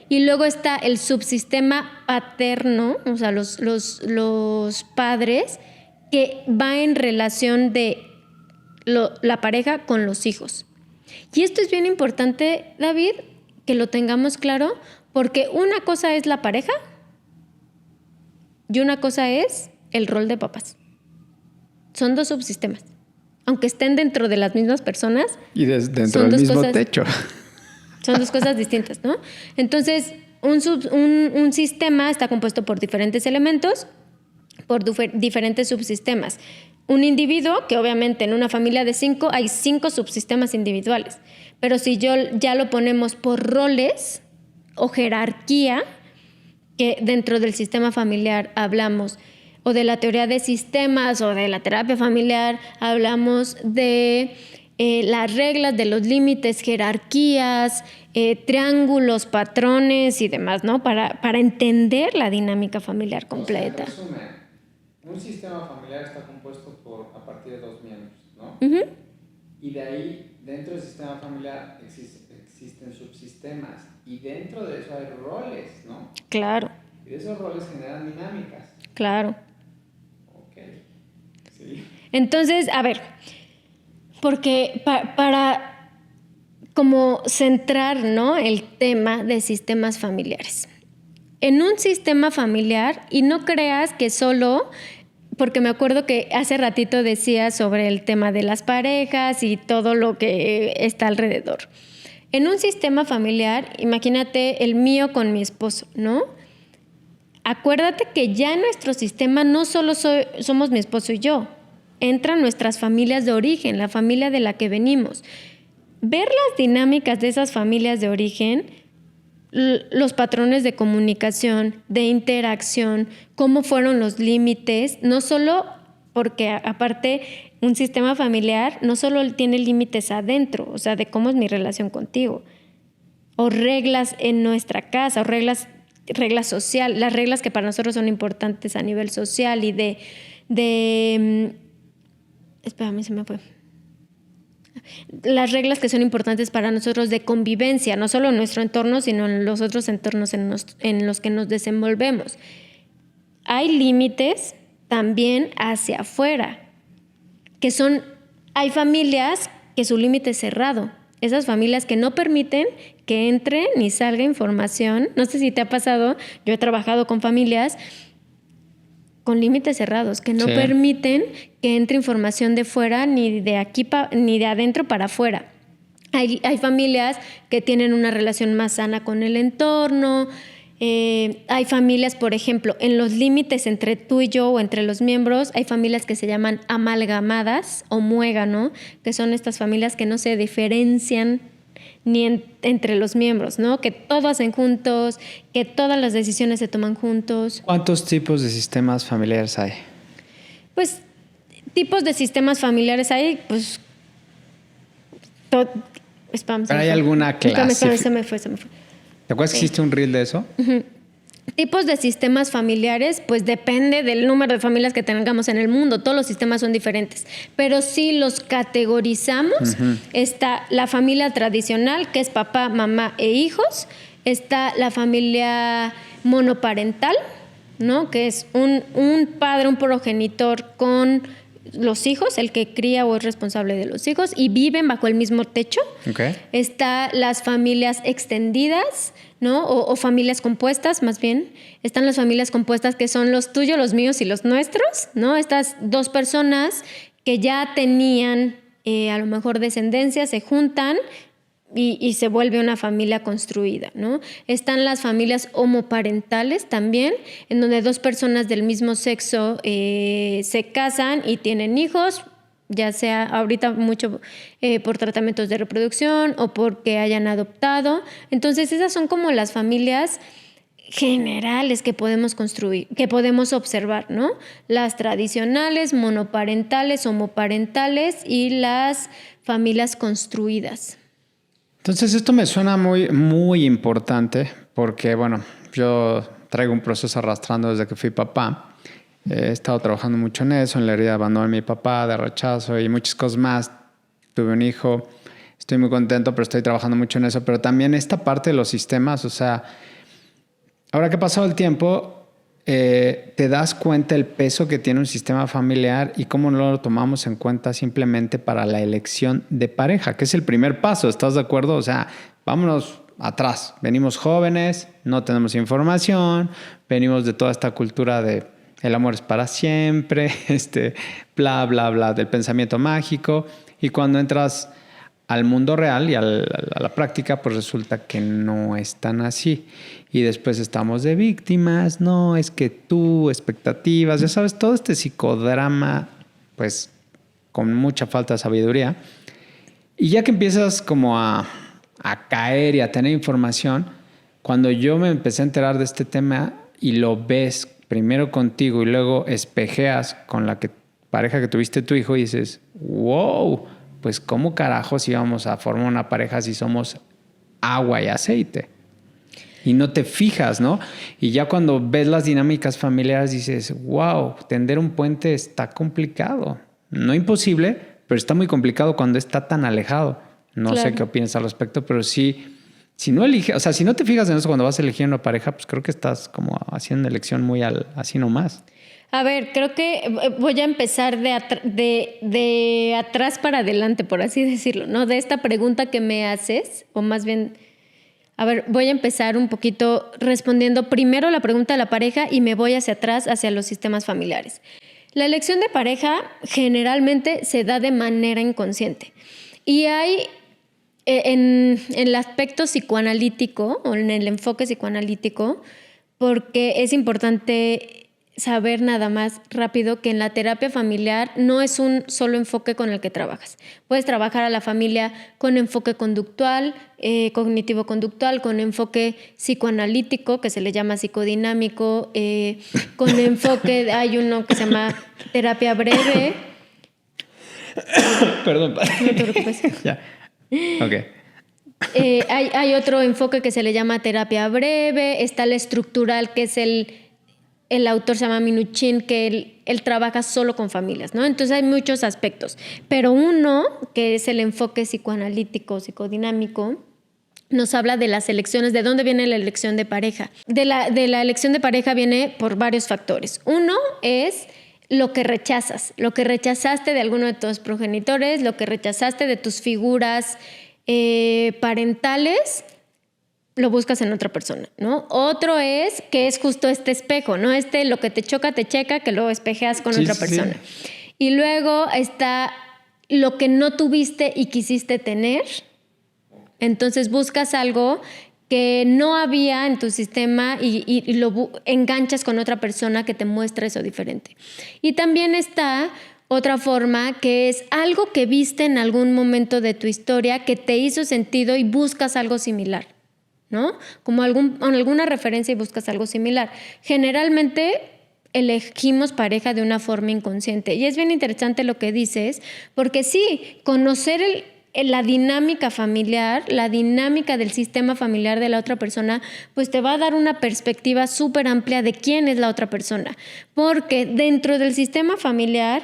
Y luego está el subsistema paterno, o sea, los padres, que va en relación de la pareja con los hijos. Y esto es bien importante, David, que lo tengamos claro, porque una cosa es la pareja y una cosa es el rol de papás. Son 2 subsistemas. Aunque estén dentro de las mismas personas. Y dentro del mismo techo. Son 2 cosas distintas, ¿no? Entonces, un sistema está compuesto por diferentes elementos, por diferentes subsistemas. Un individuo, que obviamente en una familia de 5 hay 5 subsistemas individuales. Pero si ya lo ponemos por roles o jerarquía, que dentro del sistema familiar hablamos, o de la teoría de sistemas o de la terapia familiar, hablamos de las reglas, de los límites, jerarquías, triángulos, patrones y demás, ¿no? Para entender la dinámica familiar completa. O sea, en resumen, un sistema familiar está compuesto a partir de dos miembros, ¿no? Uh-huh. Y de ahí, dentro del sistema familiar existen subsistemas. Y dentro de eso hay roles, ¿no? Claro. Y de esos roles generan dinámicas. Claro. Ok. Sí. Entonces, a ver, porque para como centrar, ¿no?, el tema de sistemas familiares. En un sistema familiar, y no creas que solo, porque me acuerdo que hace ratito decía sobre el tema de las parejas y todo lo que está alrededor. En un sistema familiar, imagínate el mío con mi esposo, ¿no? Acuérdate que ya en nuestro sistema no solo somos mi esposo y yo, entran nuestras familias de origen, la familia de la que venimos. Ver las dinámicas de esas familias de origen, los patrones de comunicación, de interacción, cómo fueron los límites, no solo porque aparte un sistema familiar no solo tiene límites adentro, o sea, de cómo es mi relación contigo, o reglas en nuestra casa, o reglas sociales, las reglas que para nosotros son importantes a nivel social y espérame, se me fue. Las reglas que son importantes para nosotros de convivencia, no solo en nuestro entorno, sino en los otros entornos en los que nos desenvolvemos. Hay límites también hacia afuera, hay familias que su límite es cerrado. Esas familias que no permiten que entre ni salga información. No sé si te ha pasado, yo he trabajado con familias con límites cerrados, que no permiten que entre información de fuera, ni de aquí ni de adentro para afuera. Hay familias que tienen una relación más sana con el entorno. Hay familias, por ejemplo, en los límites entre tú y yo o entre los miembros, hay familias que se llaman amalgamadas o muégano, que son estas familias que no se diferencian ni entre los miembros, ¿no? Que todo hacen juntos, que todas las decisiones se toman juntos. ¿Cuántos tipos de sistemas familiares hay? Pues, tipos de sistemas familiares hay, pues... ¿Pero hay alguna clase? Se me fue. ¿Te acuerdas que existe un reel de eso? Uh-huh. Tipos de sistemas familiares, pues depende del número de familias que tengamos en el mundo. Todos los sistemas son diferentes. Pero si los categorizamos, está la familia tradicional, que es papá, mamá e hijos. Está la familia monoparental, ¿no?, que es un padre, un progenitor con los hijos, el que cría o es responsable de los hijos, y viven bajo el mismo techo. Okay. Está las familias extendidas, ¿no? O familias compuestas, más bien. Están las familias compuestas, que son los tuyos, los míos y los nuestros, ¿no? Estas dos personas que ya tenían a lo mejor descendencia, se juntan y se vuelve una familia construida, ¿no? Están las familias homoparentales también, en donde dos personas del mismo sexo se casan y tienen hijos, ya sea ahorita mucho por tratamientos de reproducción o porque hayan adoptado. Entonces esas son como las familias generales que podemos construir, que podemos observar, ¿no? Las tradicionales, monoparentales, homoparentales y las familias construidas. Entonces esto me suena muy, muy importante porque, bueno, yo traigo un proceso arrastrando desde que fui papá. He estado trabajando mucho en eso, en la herida de abandono de mi papá, de rechazo y muchas cosas más. Tuve un hijo, estoy muy contento, pero estoy trabajando mucho en eso. Pero también esta parte de los sistemas, o sea, ahora que ha pasado el tiempo, te das cuenta el peso que tiene un sistema familiar y cómo no lo tomamos en cuenta simplemente para la elección de pareja, que es el primer paso, ¿estás de acuerdo? O sea, vámonos atrás. Venimos jóvenes, no tenemos información, venimos de toda esta cultura de el amor es para siempre, bla, bla, bla, del pensamiento mágico. Y cuando entras al mundo real y a la práctica, pues resulta que no es tan así. Y después estamos de víctimas, no, es que tú, expectativas, ya sabes, todo este psicodrama, pues con mucha falta de sabiduría. Y ya que empiezas como a caer y a tener información, cuando yo me empecé a enterar de este tema y lo ves primero contigo y luego espejeas con la pareja que tuviste tu hijo y dices, wow, pues cómo carajos íbamos a formar una pareja si somos agua y aceite. Y no te fijas, ¿no? Y ya cuando ves las dinámicas familiares dices, wow, tender un puente está complicado. No imposible, pero está muy complicado cuando está tan alejado. No sé qué opinas al respecto, pero sí, si no eliges, o sea, si no te fijas en eso cuando vas a elegir una pareja, pues creo que estás como haciendo una elección muy así nomás. A ver, creo que voy a empezar de atrás para adelante, por así decirlo, ¿no? De esta pregunta que me haces, o más bien... A ver, voy a empezar un poquito respondiendo primero la pregunta de la pareja y me voy hacia atrás, hacia los sistemas familiares. La elección de pareja generalmente se da de manera inconsciente. Y hay, en el aspecto psicoanalítico o en el enfoque psicoanalítico, porque es importante saber nada más rápido que en la terapia familiar no es un solo enfoque con el que trabajas. Puedes trabajar a la familia con enfoque conductual, cognitivo-conductual, con enfoque psicoanalítico, que se le llama psicodinámico, con enfoque, hay uno que se llama terapia breve. Perdón. No te preocupes. Ya. Ok. Hay otro enfoque que se le llama terapia breve, está el estructural, que es el autor se llama Minuchin, que él trabaja solo con familias, ¿no? Entonces hay muchos aspectos, pero uno, que es el enfoque psicoanalítico, psicodinámico, nos habla de las elecciones, de dónde viene la elección de pareja. De la elección de pareja viene por varios factores. Uno es lo que rechazas, lo que rechazaste de alguno de tus progenitores, lo que rechazaste de tus figuras parentales, lo buscas en otra persona, ¿no? Otro es que es justo este espejo, ¿no? Lo que te choca, te checa, que lo espejeas con otra persona. Sí. Y luego está lo que no tuviste y quisiste tener. Entonces buscas algo que no había en tu sistema y lo enganchas con otra persona que te muestra eso diferente. Y también está otra forma, que es algo que viste en algún momento de tu historia que te hizo sentido y buscas algo similar, ¿no? Como alguna referencia y buscas algo similar. Generalmente elegimos pareja de una forma inconsciente. Y es bien interesante lo que dices, porque sí, conocer la dinámica familiar, la dinámica del sistema familiar de la otra persona, pues te va a dar una perspectiva súper amplia de quién es la otra persona. Porque dentro del sistema familiar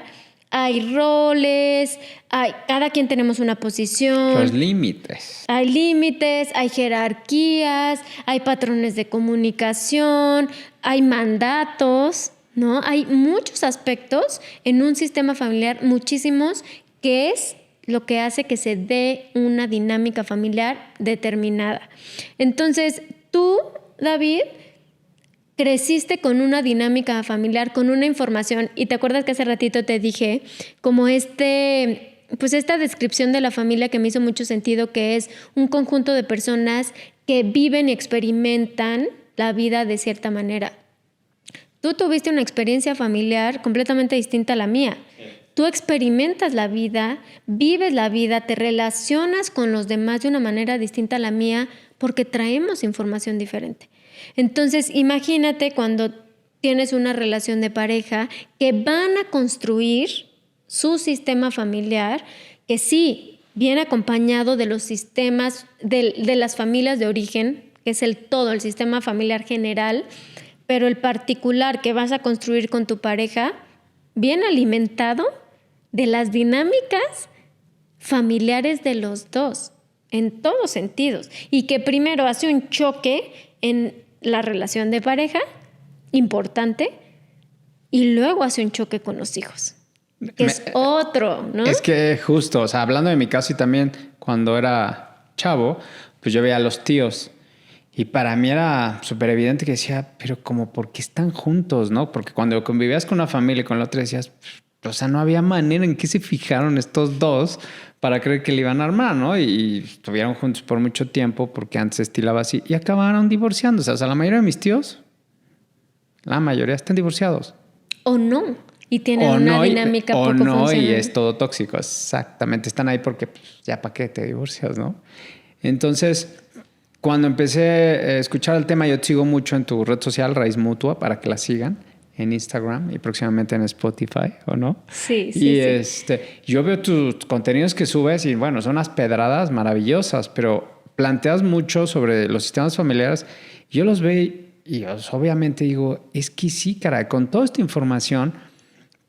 hay roles, cada quien tenemos una posición. Los límites. Hay límites, hay jerarquías, hay patrones de comunicación, hay mandatos, ¿no? Hay muchos aspectos en un sistema familiar, muchísimos, que es lo que hace que se dé una dinámica familiar determinada. Entonces, tú, David, creciste con una dinámica familiar, con una información, y te acuerdas que hace ratito te dije como pues esta descripción de la familia que me hizo mucho sentido, que es un conjunto de personas que viven y experimentan la vida de cierta manera. Tú tuviste una experiencia familiar completamente distinta a la mía. Tú experimentas la vida, vives la vida, te relacionas con los demás de una manera distinta a la mía porque traemos información diferente. Entonces, imagínate cuando tienes una relación de pareja que van a construir su sistema familiar, que sí viene acompañado de los sistemas, de las familias de origen, que es el sistema familiar general, pero el particular que vas a construir con tu pareja viene alimentado de las dinámicas familiares de los dos, en todos sentidos, y que primero hace un choque en la relación de pareja, importante, y luego hace un choque con los hijos, que es otro, ¿no? Es que justo, o sea, hablando de mi caso y también cuando era chavo, pues yo veía a los tíos y para mí era súper evidente que decía, pero como, ¿por qué están juntos, no? Porque cuando convivías con una familia y con la otra decías, o sea, no había manera en que se fijaron estos dos para creer que le iban a armar, ¿no? Y estuvieron juntos por mucho tiempo porque antes se estilaba así y acabaron divorciándose. O sea, la mayoría de mis tíos, la mayoría están divorciados. O no. Y tienen una dinámica poco funcional. O no, y es todo tóxico. Exactamente. Están ahí porque pues, ya para qué te divorcias, ¿no? Entonces, cuando empecé a escuchar el tema, yo te sigo mucho en tu red social, Raíz Mutua, para que la sigan. en Instagram y próximamente en Spotify, ¿o no? Sí, y sí. yo veo tus contenidos que subes y bueno, son unas pedradas maravillosas, pero planteas mucho sobre los sistemas familiares. Yo los veo y pues, obviamente digo, es que sí, caray, con toda esta información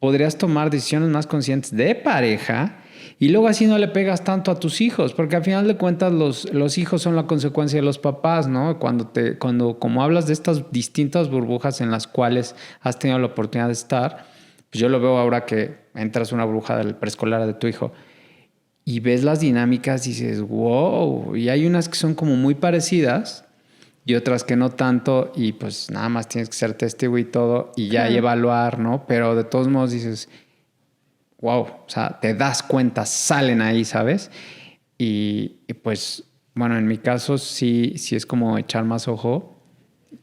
podrías tomar decisiones más conscientes de pareja y luego así no le pegas tanto a tus hijos, porque al final de cuentas los hijos son la consecuencia de los papás, ¿no? Cuando como hablas de estas distintas burbujas en las cuales has tenido la oportunidad de estar, pues yo lo veo ahora que entras a una burbuja del preescolar de tu hijo y ves las dinámicas y dices, wow, y hay unas que son como muy parecidas y otras que no tanto y pues nada más tienes que ser testigo y todo y ya y evaluar, ¿no? Pero de todos modos dices, wow, o sea, te das cuenta, salen ahí, ¿sabes? Y pues, bueno, en mi caso sí es como echar más ojo,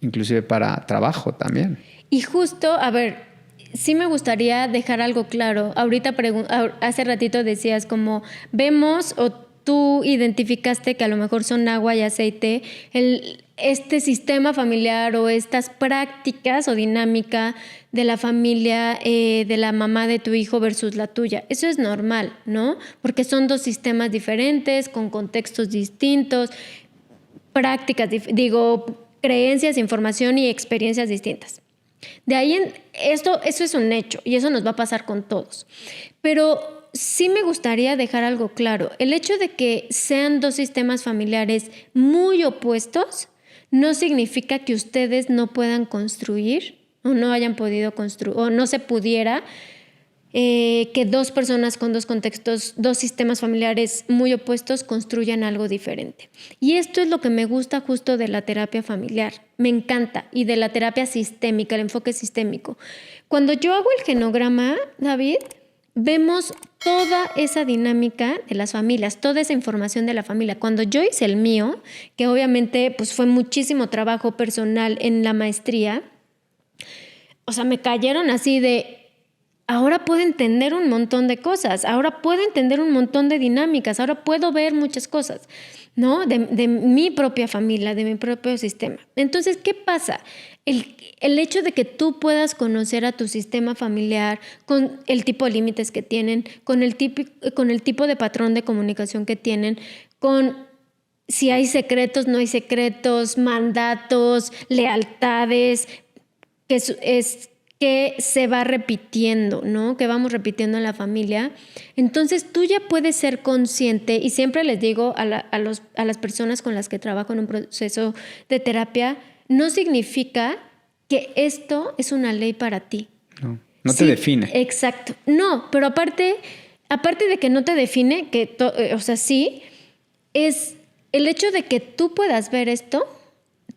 inclusive para trabajo también. Y justo, a ver, sí me gustaría dejar algo claro. Ahorita, hace ratito decías como, vemos o tú identificaste que a lo mejor son agua y aceite, este sistema familiar o estas prácticas o dinámica de la familia, de la mamá de tu hijo versus la tuya. Eso es normal, ¿no? Porque son dos sistemas diferentes, con contextos distintos, prácticas, creencias, información y experiencias distintas. De ahí eso es un hecho y eso nos va a pasar con todos. Pero sí me gustaría dejar algo claro. El hecho de que sean dos sistemas familiares muy opuestos no significa que ustedes no puedan construir o no hayan podido construir o no se pudiera que dos personas con dos contextos, dos sistemas familiares muy opuestos construyan algo diferente. Y esto es lo que me gusta justo de la terapia familiar. Me encanta. Y de la terapia sistémica, el enfoque sistémico. Cuando yo hago el genograma, David, vemos toda esa dinámica de las familias, toda esa información de la familia. Cuando yo hice el mío, que obviamente pues, fue muchísimo trabajo personal en la maestría, o sea, me cayeron así de... Ahora puedo entender un montón de cosas, ahora puedo entender un montón de dinámicas, ahora puedo ver muchas cosas, ¿no? De mi propia familia, de mi propio sistema. Entonces, ¿qué pasa? El hecho de que tú puedas conocer a tu sistema familiar con el tipo de límites que tienen, con el tipo de patrón de comunicación que tienen, con si hay secretos, no hay secretos, mandatos, lealtades, que se va repitiendo, ¿no? Que vamos repitiendo en la familia. Entonces tú ya puedes ser consciente y siempre les digo a las personas con las que trabajo en un proceso de terapia, no significa que esto es una ley para ti. No te define. Exacto. No, pero aparte de que no te define, o sea, sí, es el hecho de que tú puedas ver esto,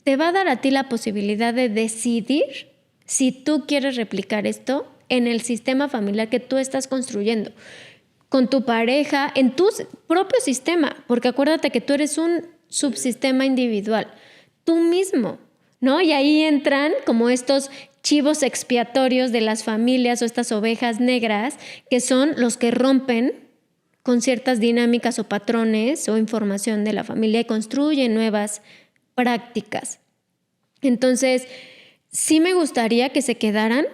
te va a dar a ti la posibilidad de decidir si tú quieres replicar esto en el sistema familiar que tú estás construyendo, con tu pareja, en tu propio sistema, porque acuérdate que tú eres un subsistema individual, tú mismo, ¿no? Y ahí entran como estos chivos expiatorios de las familias o estas ovejas negras que son los que rompen con ciertas dinámicas o patrones o información de la familia y construyen nuevas prácticas. Entonces, sí me gustaría que se quedaran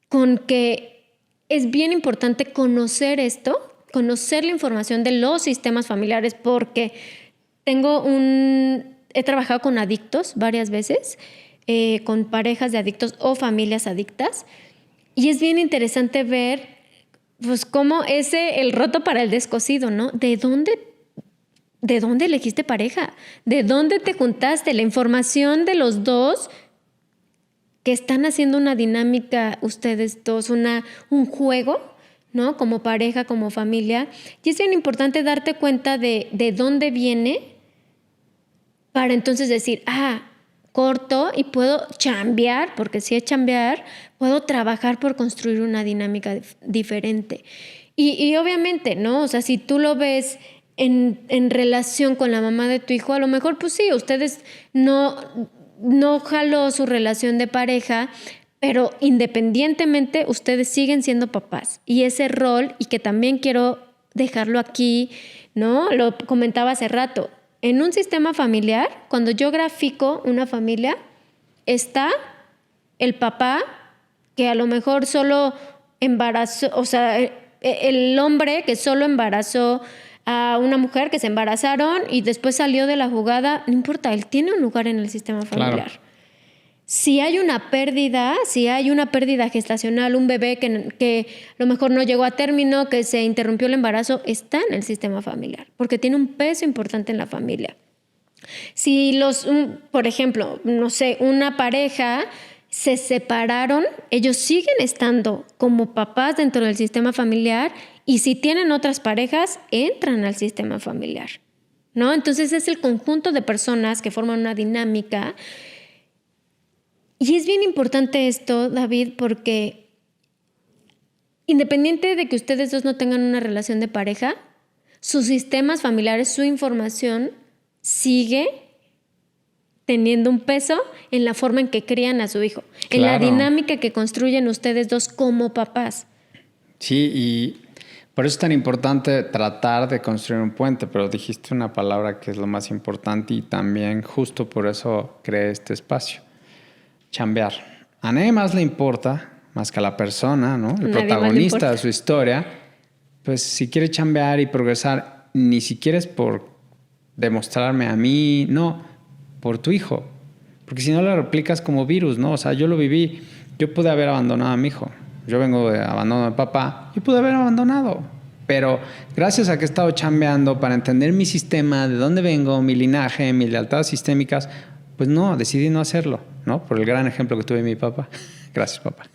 con que es bien importante conocer esto, conocer la información de los sistemas familiares, porque he trabajado con adictos varias veces, con parejas de adictos o familias adictas, y es bien interesante ver pues cómo el roto para el descosido, ¿no? ¿De dónde elegiste pareja? ¿De dónde te juntaste? La información de los dos que están haciendo una dinámica ustedes dos, un juego, ¿no? Como pareja, como familia. Y es bien importante darte cuenta de dónde viene para entonces decir, corto y puedo chambear, porque si es chambear, puedo trabajar por construir una dinámica diferente. Y obviamente, ¿no? O sea, si tú lo ves en relación con la mamá de tu hijo, a lo mejor, pues sí, ustedes no jaló su relación de pareja, pero independientemente ustedes siguen siendo papás. Y ese rol, y que también quiero dejarlo aquí, ¿no? Lo comentaba hace rato. En un sistema familiar, cuando yo grafico una familia, está el papá que a lo mejor solo embarazó, o sea, el hombre que solo embarazó a una mujer, que se embarazaron y después salió de la jugada, no importa, él tiene un lugar en el sistema familiar. Claro. Si hay una pérdida gestacional, un bebé que a lo mejor no llegó a término, que se interrumpió el embarazo, está en el sistema familiar, porque tiene un peso importante en la familia. Si por ejemplo, no sé, una pareja se separaron, ellos siguen estando como papás dentro del sistema familiar, y si tienen otras parejas, entran al sistema familiar, ¿no? Entonces es el conjunto de personas que forman una dinámica. Y es bien importante esto, David, porque independiente de que ustedes dos no tengan una relación de pareja, sus sistemas familiares, su información sigue teniendo un peso en la forma en que crían a su hijo, en la dinámica que construyen ustedes dos como papás. Sí, y por eso es tan importante tratar de construir un puente, pero dijiste una palabra que es lo más importante y también justo por eso creé este espacio. Chambear. A nadie más le importa, más que a la persona, ¿no? El protagonista de su historia, pues si quiere chambear y progresar, ni siquiera es por demostrarme a mí, no, por tu hijo. Porque si no lo replicas como virus, ¿no? O sea, yo lo viví, yo pude haber abandonado a mi hijo. Yo vengo de abandono de papá, yo pude haber abandonado. Pero gracias a que he estado chambeando para entender mi sistema, de dónde vengo, mi linaje, mis lealtades sistémicas, pues no, decidí no hacerlo, ¿no? Por el gran ejemplo que tuve mi papá. Gracias, papá.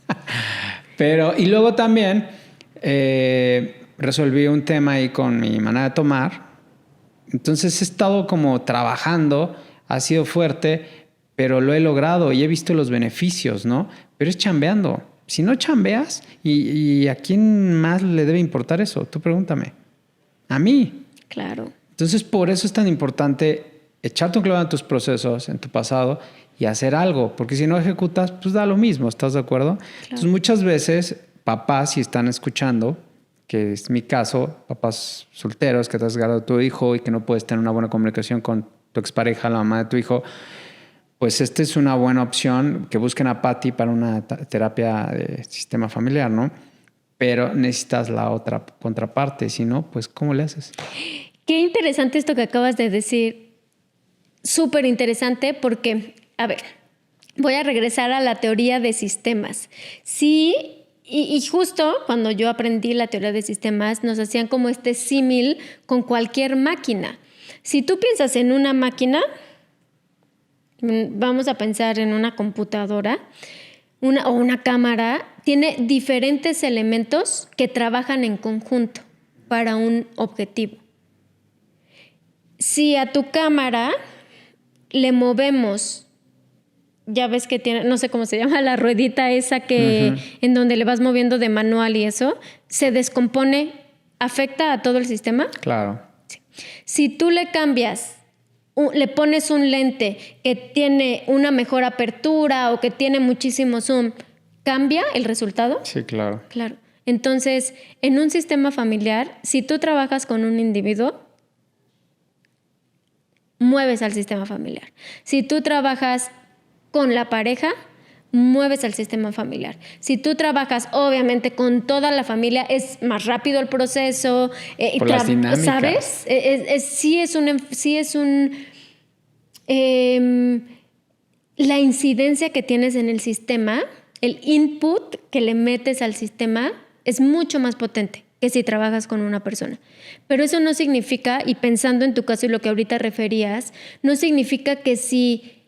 Pero, y luego también resolví un tema ahí con mi manera de tomar. Entonces he estado como trabajando, ha sido fuerte, pero lo he logrado y he visto los beneficios, ¿no? Pero es chambeando. Si no chambeas, ¿y a quién más le debe importar eso? Tú pregúntame. A mí. Claro. Entonces, por eso es tan importante echarte un clavo en tus procesos, en tu pasado y hacer algo. Porque si no ejecutas, pues da lo mismo. ¿Estás de acuerdo? Claro. Entonces, muchas veces, papás, si están escuchando, que es mi caso, papás solteros que te has agarrado a tu hijo y que no puedes tener una buena comunicación con tu expareja, la mamá de tu hijo, pues esta es una buena opción, que busquen a Patti para una terapia de sistema familiar, ¿no? Pero necesitas la otra contraparte, si no, pues ¿cómo le haces? Qué interesante esto que acabas de decir. Súper interesante porque, a ver, voy a regresar a la teoría de sistemas. Sí, y justo cuando yo aprendí la teoría de sistemas, nos hacían como este símil con cualquier máquina. Si tú piensas en una máquina, vamos a pensar en una computadora o una cámara, tiene diferentes elementos que trabajan en conjunto para un objetivo. Si a tu cámara le movemos, ya ves que tiene, no sé cómo se llama, la ruedita esa que en donde le vas moviendo de manual y eso, se descompone, ¿afecta a todo el sistema? Claro. Sí. Si tú le cambias, le pones un lente que tiene una mejor apertura o que tiene muchísimo zoom, ¿cambia el resultado? Sí, claro. Claro. Entonces, en un sistema familiar, si tú trabajas con un individuo, mueves al sistema familiar. Si tú trabajas con la pareja, mueves al sistema familiar. Si tú trabajas, obviamente, con toda la familia, es más rápido el proceso. Por las dinámicas. ¿Sabes? La incidencia que tienes en el sistema, el input que le metes al sistema, es mucho más potente que si trabajas con una persona. Pero eso no significa, y pensando en tu caso y lo que ahorita referías, no significa que si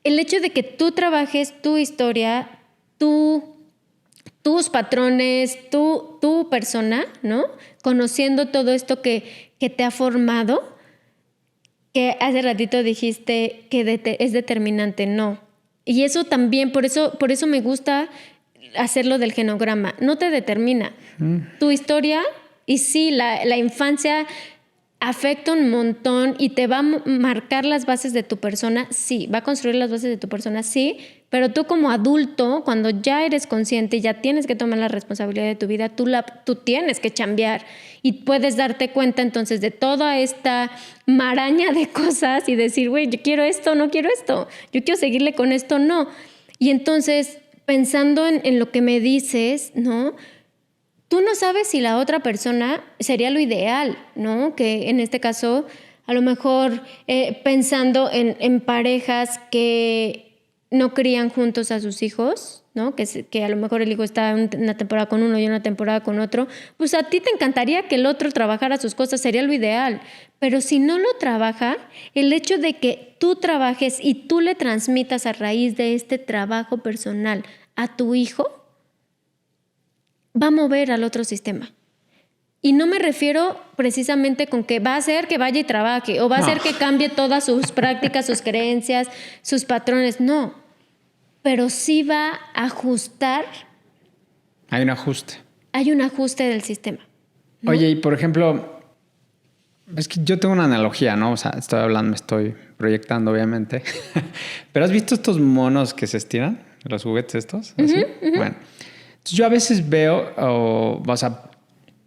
el hecho de que tú trabajes tu historia, tus patrones, tu persona, ¿no? Conociendo todo esto que te ha formado, que hace ratito dijiste que es determinante, no. Y eso también, por eso me gusta hacerlo del genograma. No te determina. Tu historia, y sí, la infancia afecta un montón y te va a marcar las bases de tu persona, sí. Va a construir las bases de tu persona, sí. Pero tú como adulto, cuando ya eres consciente y ya tienes que tomar la responsabilidad de tu vida, tú tienes que chambear. Y puedes darte cuenta entonces de toda esta maraña de cosas y decir, güey, yo quiero esto, no quiero esto. Yo quiero seguirle con esto, no. Y entonces, pensando en lo que me dices, ¿no? Tú no sabes si la otra persona sería lo ideal, ¿no? Que en este caso, a lo mejor pensando en parejas que no crían juntos a sus hijos, ¿no? Que a lo mejor el hijo está una temporada con uno y una temporada con otro, pues a ti te encantaría que el otro trabajara sus cosas, sería lo ideal. Pero si no lo trabaja, el hecho de que tú trabajes y tú le transmitas a raíz de este trabajo personal a tu hijo, va a mover al otro sistema. Y no me refiero precisamente con que va a hacer que vaya y trabaje o va a hacer que cambie todas sus prácticas, sus creencias, sus patrones. No, pero sí va a ajustar. Hay un ajuste. Hay un ajuste del sistema, ¿no? Oye, y por ejemplo, es que yo tengo una analogía, ¿no? O sea, estoy hablando, me estoy proyectando, obviamente. Pero ¿has visto estos monos que se estiran? Los juguetes estos, así. Bueno, entonces yo a veces veo, o sea,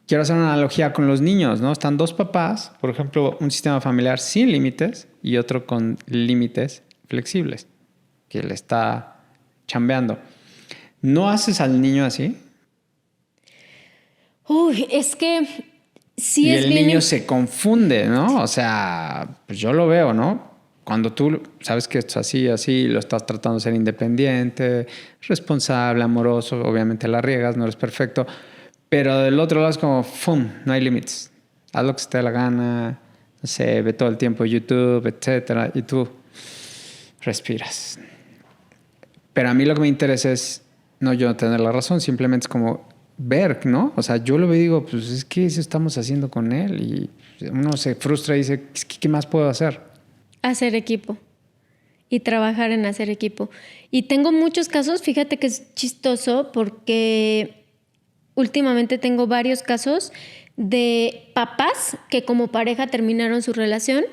quiero hacer una analogía con los niños, ¿no? Están dos papás, por ejemplo, un sistema familiar sin límites y otro con límites flexibles, que le está chambeando. ¿No haces al niño así? Uy, es que sí Y es el bien. niño se confunde, ¿no? O sea, pues yo lo veo, ¿no? Cuando tú sabes que esto es así, así, lo estás tratando de ser independiente, responsable, amoroso, obviamente la riegas, no eres perfecto, pero del otro lado es como, ¡fum!, no hay límites. Haz lo que se te dé la gana, no sé, ve todo el tiempo YouTube, etcétera, y tú respiras. Pero a mí lo que me interesa es no yo tener la razón, simplemente es como ver, ¿no? O sea, yo lo veo y digo, pues es que eso estamos haciendo con él y uno se frustra y dice, ¿qué más puedo hacer? Hacer equipo y trabajar en hacer equipo. Y tengo muchos casos, fíjate que es chistoso porque últimamente tengo varios casos de papás que como pareja terminaron su relación,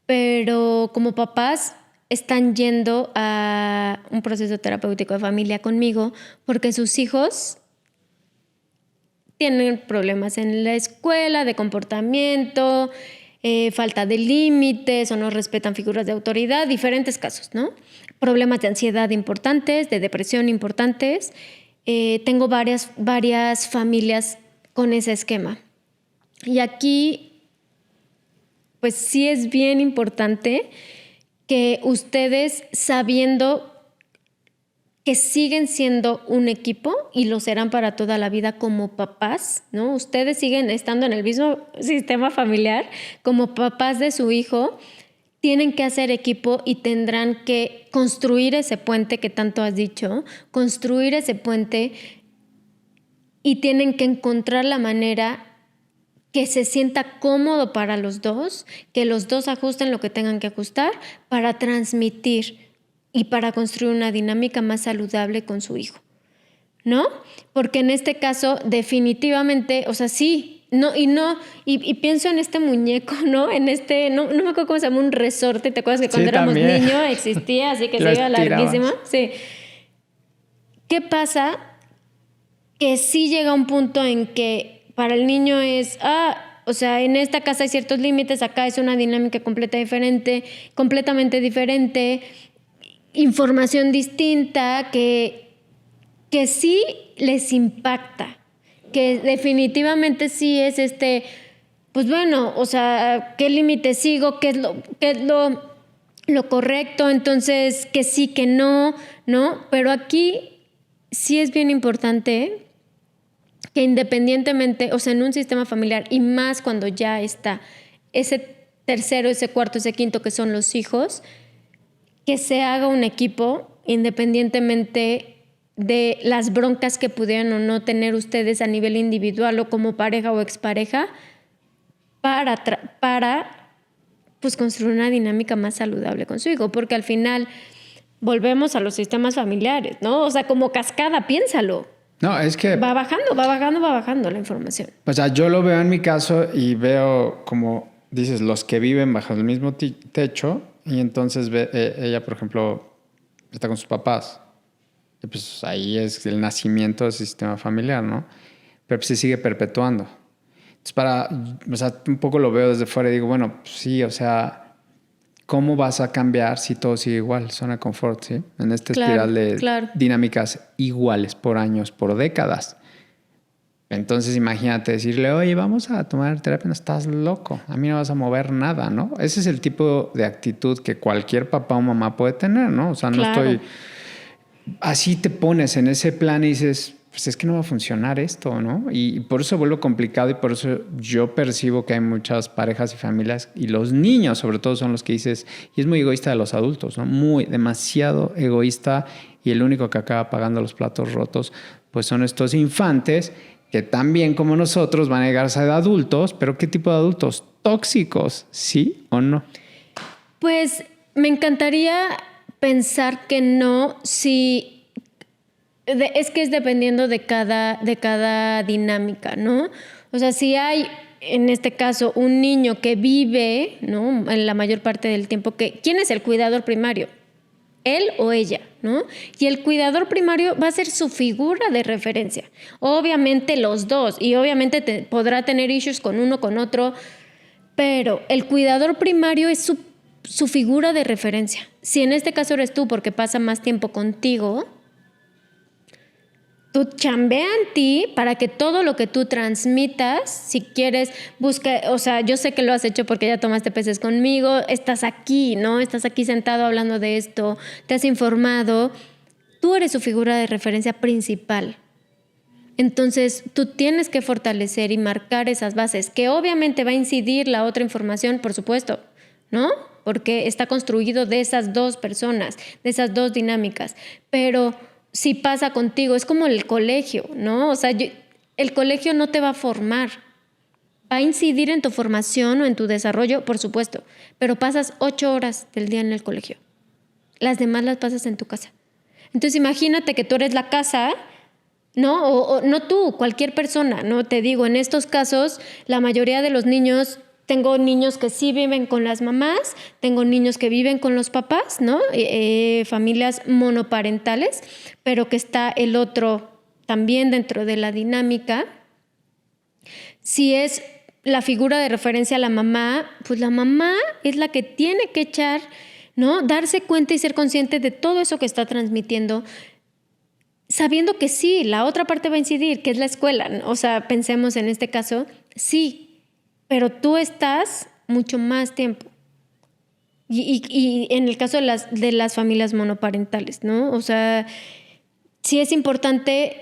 pero como papás están yendo a un proceso terapéutico de familia conmigo porque sus hijos tienen problemas en la escuela, de comportamiento, falta de límites o no respetan figuras de autoridad, diferentes casos, ¿no? Problemas de ansiedad importantes, de depresión importantes. Tengo varias familias con ese esquema. Y aquí, pues sí es bien importante que ustedes, sabiendo que siguen siendo un equipo y lo serán para toda la vida como papás, ¿no? Ustedes siguen estando en el mismo sistema familiar como papás de su hijo, tienen que hacer equipo y tendrán que construir ese puente que tanto has dicho, construir ese puente y tienen que encontrar la manera que se sienta cómodo para los dos, que los dos ajusten lo que tengan que ajustar para transmitir y para construir una dinámica más saludable con su hijo, ¿no? Porque en este caso definitivamente, o sea, sí, y pienso en este muñeco, ¿no? En este, no me acuerdo cómo se llama, un resorte, ¿te acuerdas que cuando éramos niños existía, así que se iba larguísima? Sí. ¿Qué pasa? Que sí llega un punto en que para el niño es, o sea, en esta casa hay ciertos límites, acá es una dinámica completamente diferente, información distinta que sí les impacta, que definitivamente sí es pues bueno, o sea, ¿qué límite sigo? ¿Qué es lo correcto? Entonces, que sí, que no, ¿no? Pero aquí sí es bien importante que independientemente, o sea, en un sistema familiar y más cuando ya está ese tercero, ese cuarto, ese quinto que son los hijos, que se haga un equipo independientemente de las broncas que pudieran o no tener ustedes a nivel individual o como pareja o expareja para pues construir una dinámica más saludable con su hijo, porque al final volvemos a los sistemas familiares, ¿no? O sea, como cascada, piénsalo. No, es que va bajando la información. o sea, yo lo veo en mi caso y veo como dices, los que viven bajo el mismo techo y entonces ella, por ejemplo, está con sus papás. Y pues ahí es el nacimiento del sistema familiar, ¿no? Pero pues se sigue perpetuando. Entonces, o sea, un poco lo veo desde fuera y digo, bueno, pues sí, o sea, ¿cómo vas a cambiar si todo sigue igual? Zona de confort, ¿sí? En esta espiral de dinámicas iguales por años, por décadas. Entonces imagínate decirle, oye, vamos a tomar terapia, no estás loco, a mí no vas a mover nada, ¿no? Ese es el tipo de actitud que cualquier papá o mamá puede tener, ¿no? O sea, no estoy... Así te pones en ese plan y dices, pues es que no va a funcionar esto, ¿no? Y por eso vuelve complicado y por eso yo percibo que hay muchas parejas y familias y los niños sobre todo son los que dices, y es muy egoísta de los adultos, ¿no? Demasiado egoísta, y el único que acaba pagando los platos rotos pues son estos infantes que también como nosotros van a llegar a ser adultos, pero ¿qué tipo de adultos? Tóxicos, ¿sí o no? Pues me encantaría pensar que no, si es que es dependiendo de cada dinámica, ¿no? O sea, si hay en este caso un niño que vive, ¿no? En la mayor parte del tiempo, ¿quién es el cuidador primario? Él o ella, ¿no? Y el cuidador primario va a ser su figura de referencia. Obviamente los dos, y obviamente podrá tener issues con uno, con otro, pero el cuidador primario es su figura de referencia. Si en este caso eres tú porque pasa más tiempo contigo, tú chambea en ti para que todo lo que tú transmitas, si quieres, busca, o sea, yo sé que lo has hecho porque ya tomaste peces conmigo, estás aquí, ¿no? Estás aquí sentado hablando de esto, te has informado, tú eres su figura de referencia principal. Entonces, tú tienes que fortalecer y marcar esas bases, que obviamente va a incidir la otra información, por supuesto, ¿no? Porque está construido de esas dos personas, de esas dos dinámicas, pero si pasa contigo, es como el colegio, ¿no? O sea, el colegio no te va a formar. Va a incidir en tu formación o en tu desarrollo, por supuesto, pero pasas 8 horas del día en el colegio. Las demás las pasas en tu casa. Entonces, imagínate que tú eres la casa, ¿no? O no tú, cualquier persona, ¿no? Te digo, en estos casos, la mayoría de los niños... Tengo niños que sí viven con las mamás, tengo niños que viven con los papás, ¿no? Familias monoparentales, pero que está el otro también dentro de la dinámica. Si es la figura de referencia a la mamá, pues la mamá es la que tiene que echar, ¿no? Darse cuenta y ser consciente de todo eso que está transmitiendo, sabiendo que sí, la otra parte va a incidir, que es la escuela, ¿no? O sea, pensemos en este caso, sí, pero tú estás mucho más tiempo. Y en el caso de las familias monoparentales, ¿no? O sea, sí es importante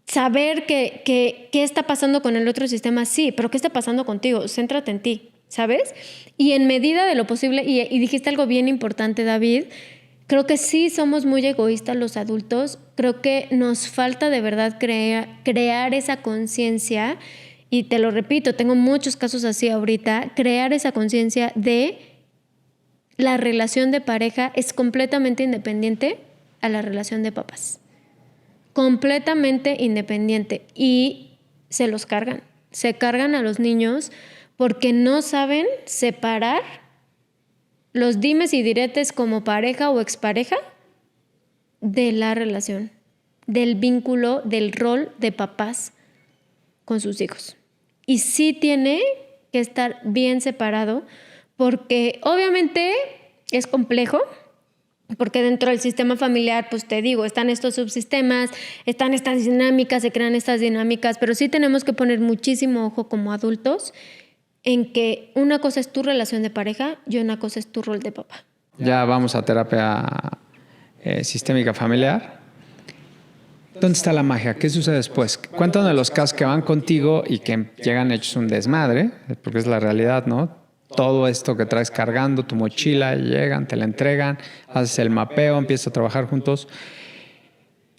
saber qué está pasando con el otro sistema, sí, pero ¿qué está pasando contigo? Céntrate en ti, ¿sabes? Y en medida de lo posible, y dijiste algo bien importante, David, creo que sí somos muy egoístas los adultos, creo que nos falta de verdad crear esa conciencia. Y te lo repito, tengo muchos casos así ahorita, crear esa conciencia de la relación de pareja es completamente independiente a la relación de papás. Completamente independiente. Y se cargan a los niños porque no saben separar los dimes y diretes como pareja o expareja de la relación, del vínculo, del rol de papás con sus hijos. Y sí tiene que estar bien separado porque obviamente es complejo, porque dentro del sistema familiar, pues te digo, están estos subsistemas, están estas dinámicas, se crean estas dinámicas, pero sí tenemos que poner muchísimo ojo como adultos en que una cosa es tu relación de pareja y una cosa es tu rol de papá. Ya vamos a terapia sistémica familiar. ¿Dónde está la magia? ¿Qué sucede después? Cuéntanos de los casos que van contigo y que llegan hechos un desmadre, porque es la realidad, ¿no? Todo esto que traes cargando, tu mochila, llegan, te la entregan, haces el mapeo, empiezas a trabajar juntos.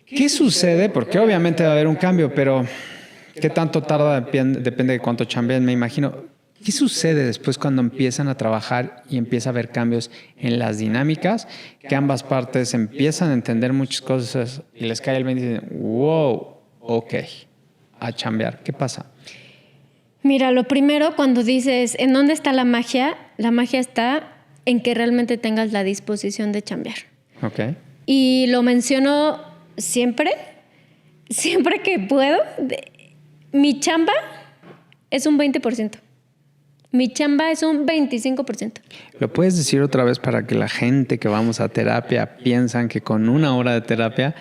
¿Qué sucede? Porque obviamente va a haber un cambio, pero ¿qué tanto tarda? Depende de cuánto chambeen, me imagino. ¿Qué sucede después cuando empiezan a trabajar y empieza a haber cambios en las dinámicas? Que ambas partes empiezan a entender muchas cosas y les cae el 20 y dicen, wow, ok, a chambear. ¿Qué pasa? Mira, lo primero cuando dices, ¿en dónde está la magia? La magia está en que realmente tengas la disposición de chambear. Ok. Y lo menciono siempre que puedo. Mi chamba es un 20%. Mi chamba es un 25%. ¿Lo puedes decir otra vez para que la gente que vamos a terapia piensan que con 1 hora de terapia,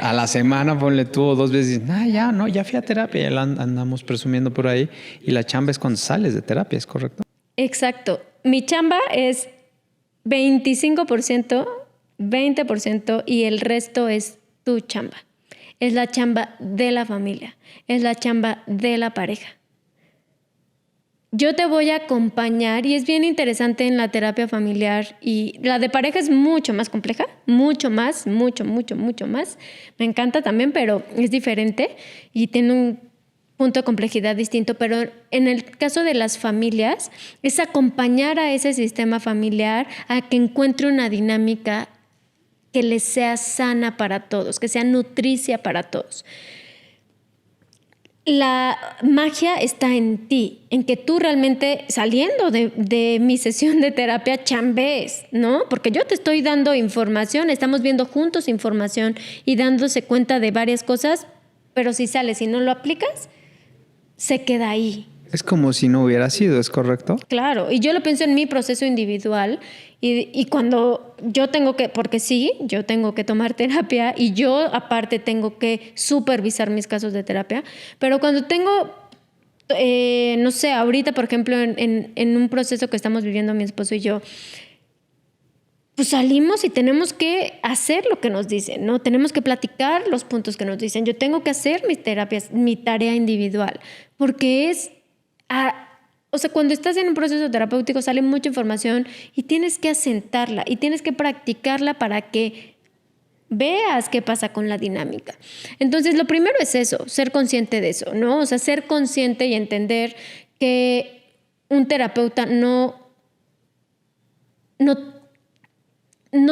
a la semana ponle tú o 2 veces, ya fui a terapia, ya la andamos presumiendo por ahí, y la chamba es cuando sales de terapia, ¿es correcto? Exacto. Mi chamba es 25%, 20% y el resto es tu chamba. Es la chamba de la familia, es la chamba de la pareja. Yo te voy a acompañar y es bien interesante en la terapia familiar, y la de pareja es mucho más compleja, mucho más. Me encanta también, pero es diferente y tiene un punto de complejidad distinto. Pero en el caso de las familias es acompañar a ese sistema familiar a que encuentre una dinámica que les sea sana para todos, que sea nutricia para todos. La magia está en ti, en que tú realmente, saliendo de mi sesión de terapia, chambees, ¿no? Porque yo te estoy dando información, estamos viendo juntos información y dándose cuenta de varias cosas, pero si sales y no lo aplicas, se queda ahí. Es como si no hubiera sido, ¿es correcto? Claro, y yo lo pienso en mi proceso individual y cuando yo tengo que, porque sí, yo tengo que tomar terapia y yo aparte tengo que supervisar mis casos de terapia, pero cuando tengo, no sé, ahorita por ejemplo en un proceso que estamos viviendo mi esposo y yo, pues salimos y tenemos que hacer lo que nos dicen, ¿no? Tenemos que platicar los puntos que nos dicen. Yo tengo que hacer mis terapias, mi tarea individual, porque es... o sea, cuando estás en un proceso terapéutico sale mucha información y tienes que asentarla y tienes que practicarla para que veas qué pasa con la dinámica. Entonces, lo primero es eso, ser consciente de eso, ¿no? O sea, ser consciente y entender que un terapeuta no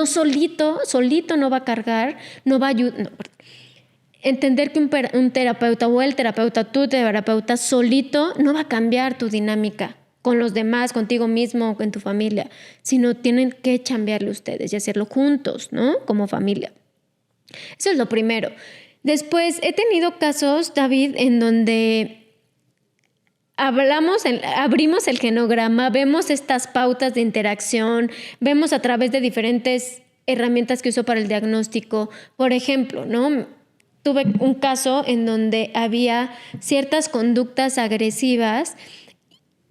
solito no va a cargar, no va a ayudar. No, entender que un terapeuta o el terapeuta, tu terapeuta, solito no va a cambiar tu dinámica con los demás, contigo mismo, con tu familia, sino tienen que chambearle ustedes y hacerlo juntos, ¿no? Como familia. Eso es lo primero. Después, he tenido casos, David, en donde abrimos el genograma, vemos estas pautas de interacción, vemos a través de diferentes herramientas que uso para el diagnóstico. Por ejemplo, ¿no? Tuve un caso en donde había ciertas conductas agresivas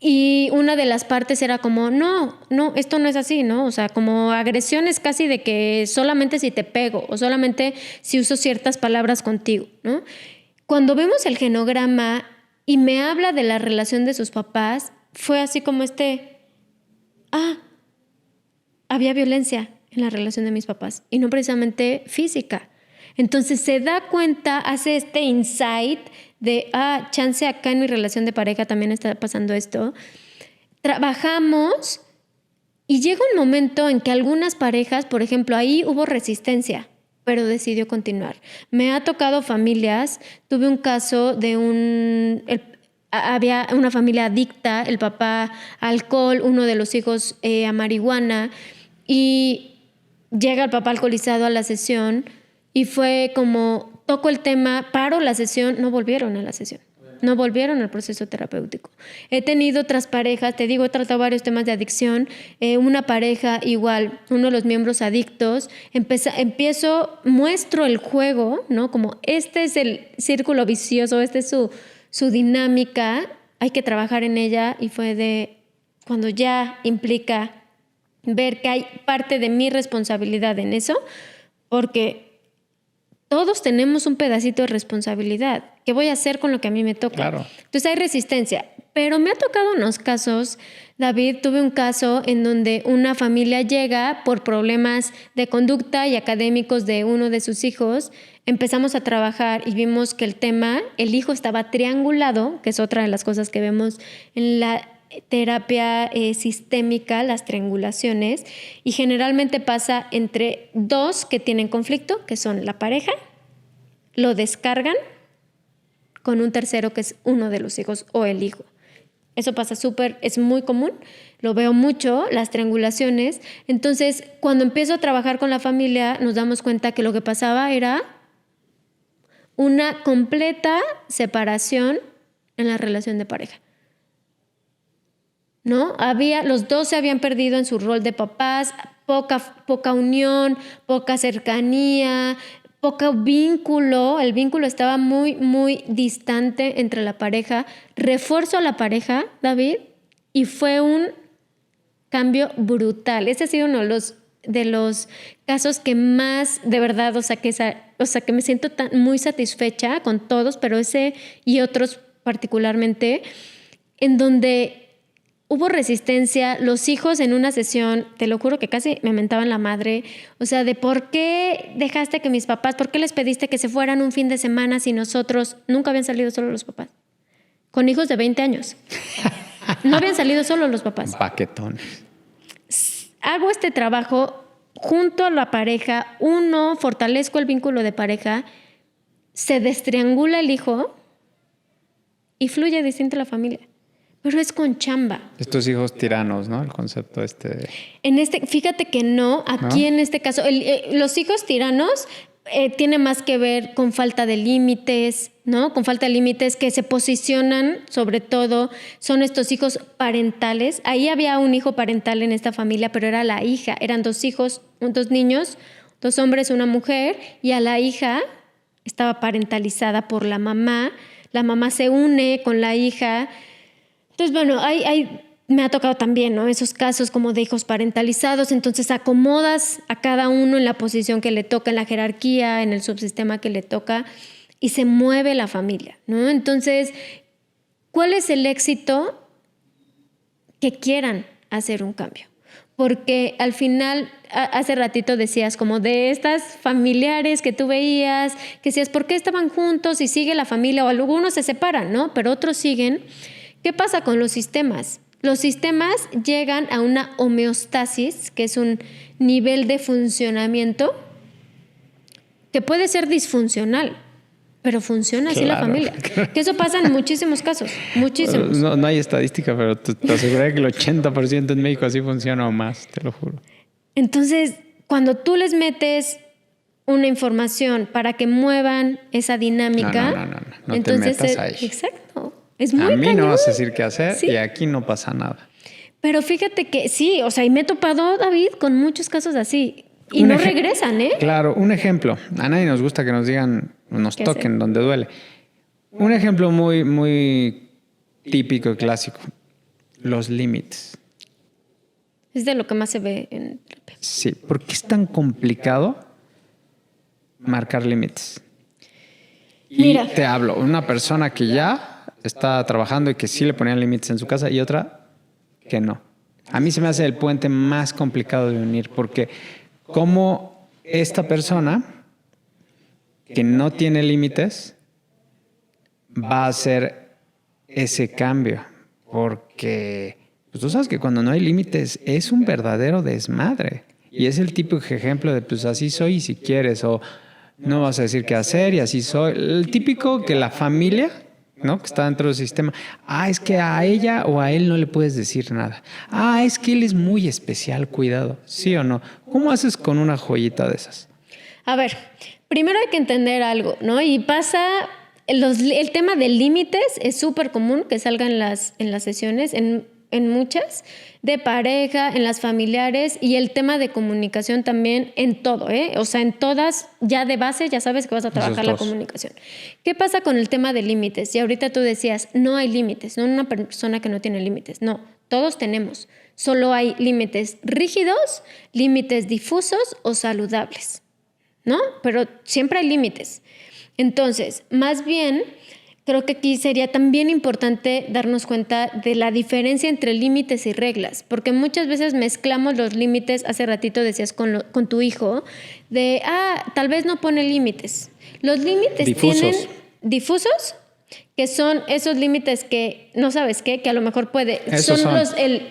y una de las partes era como, no, esto no es así, ¿no? O sea, como agresiones casi de que solamente si te pego o solamente si uso ciertas palabras contigo, ¿no? Cuando vemos el genograma y me habla de la relación de sus papás, fue así como había violencia en la relación de mis papás y no precisamente física. Entonces se da cuenta, hace este insight de, chance acá en mi relación de pareja también está pasando esto. Trabajamos y llega un momento en que algunas parejas, por ejemplo, ahí hubo resistencia, pero decidió continuar. Me ha tocado familias, tuve un caso de había una familia adicta, el papá a alcohol, uno de los hijos a marihuana, y llega el papá alcoholizado a la sesión y fue como, toco el tema, paro la sesión, no volvieron a la sesión. No volvieron al proceso terapéutico. He tenido otras parejas, te digo, he tratado varios temas de adicción. Una pareja igual, uno de los miembros adictos, muestro el juego, ¿no? Como este es el círculo vicioso, este es su dinámica, hay que trabajar en ella, y fue de cuando ya implica ver que hay parte de mi responsabilidad en eso, porque todos tenemos un pedacito de responsabilidad. ¿Qué voy a hacer con lo que a mí me toca? Claro. Entonces hay resistencia. Pero me ha tocado unos casos, David, tuve un caso en donde una familia llega por problemas de conducta y académicos de uno de sus hijos. Empezamos a trabajar y vimos que el hijo estaba triangulado, que es otra de las cosas que vemos en la terapia sistémica, las triangulaciones, y generalmente pasa entre dos que tienen conflicto, que son la pareja, lo descargan con un tercero que es uno de los hijos o el hijo. Eso pasa es muy común, lo veo mucho, las triangulaciones. Entonces, cuando empiezo a trabajar con la familia, nos damos cuenta que lo que pasaba era una completa separación en la relación de pareja. ¿no? Los dos se habían perdido en su rol de papás, poca unión, poca cercanía, poco vínculo. El vínculo estaba muy, muy distante entre la pareja. Refuerzo a la pareja, David, y fue un cambio brutal. Este ha sido uno de los casos que más, de verdad, o sea, que me siento muy satisfecha con todos, pero ese y otros particularmente, en donde hubo resistencia. Los hijos en una sesión, te lo juro que casi me mentaban la madre, o sea, de por qué dejaste que mis papás, por qué les pediste que se fueran un fin de semana si nosotros nunca habían salido solos los papás, con hijos de 20 años. No habían salido solos los papás. Paquetones. Hago este trabajo junto a la pareja, fortalezco el vínculo de pareja, se destriangula el hijo y fluye distinto la familia. Pero es con chamba. Estos hijos tiranos, ¿no? El concepto fíjate que no, aquí ¿no? En este caso, los hijos tiranos tiene más que ver con falta de límites, ¿no? Con falta de límites que se posicionan, sobre todo, son estos hijos parentales. Ahí había un hijo parental en esta familia, pero era la hija. Eran 2 hijos, 2 niños, 2 hombres, una mujer, y a la hija estaba parentalizada por la mamá. La mamá se une con la hija. Entonces, bueno, me ha tocado también, ¿no? Esos casos como de hijos parentalizados. Entonces acomodas a cada uno en la posición que le toca, en la jerarquía, en el subsistema que le toca, y se mueve la familia, ¿no? Entonces, ¿cuál es el éxito? Que quieran hacer un cambio. Porque al final, hace ratito decías como de estas familiares que tú veías, que decías, ¿por qué estaban juntos y sigue la familia? O algunos se separan, ¿no? Pero otros siguen. ¿Qué pasa con los sistemas? Los sistemas llegan a una homeostasis, que es un nivel de funcionamiento que puede ser disfuncional, pero funciona así la familia. Que eso pasa en muchísimos casos, muchísimos. No hay estadística, pero te aseguro que el 80% en México así funciona o más, te lo juro. Entonces, cuando tú les metes una información para que muevan esa dinámica, no entonces te metas ahí. Exacto. Es muy a mí cañón. no vas a decir qué hacer, ¿Sí? Y aquí no pasa nada. Pero fíjate que sí, o sea, y me he topado, David, con muchos casos así. Y no regresan, ¿eh? Claro, un ejemplo. A nadie nos gusta que nos digan, nos toquen hacer? Donde duele. Un ejemplo muy, muy típico y clásico. Los límites. Es de lo que más se ve en terapia. Sí, ¿por qué es tan complicado marcar límites? Mira. Y te hablo, una persona que ya está trabajando y que sí le ponían límites en su casa y otra que no. A mí se me hace el puente más complicado de unir porque como esta persona que no tiene límites va a hacer ese cambio porque pues tú sabes que cuando no hay límites es un verdadero desmadre y es el típico ejemplo de pues así soy y si quieres o no vas a decir qué hacer y así soy. El típico que la familia, ¿no? Que está dentro del sistema. Es que a ella o a él no le puedes decir nada. Es que él es muy especial, cuidado. ¿Sí o no? ¿Cómo haces con una joyita de esas? A ver, primero hay que entender algo, ¿no? Y pasa, el tema de límites es súper común que salga en las sesiones, en muchas, de pareja, en las familiares, y el tema de comunicación también en todo, ¿eh? O sea, en todas, ya de base, ya sabes que vas a trabajar la comunicación. ¿Qué pasa con el tema de límites? Y ahorita tú decías, no hay límites, no hay una persona que no tiene límites. No, todos tenemos. Solo hay límites rígidos, límites difusos o saludables, ¿no? Pero siempre hay límites. Entonces, más bien, creo que aquí sería también importante darnos cuenta de la diferencia entre límites y reglas, porque muchas veces mezclamos los límites, hace ratito decías con tu hijo, de, tal vez no pone límites. Los límites tienen difusos, que son esos límites que no sabes qué, que a lo mejor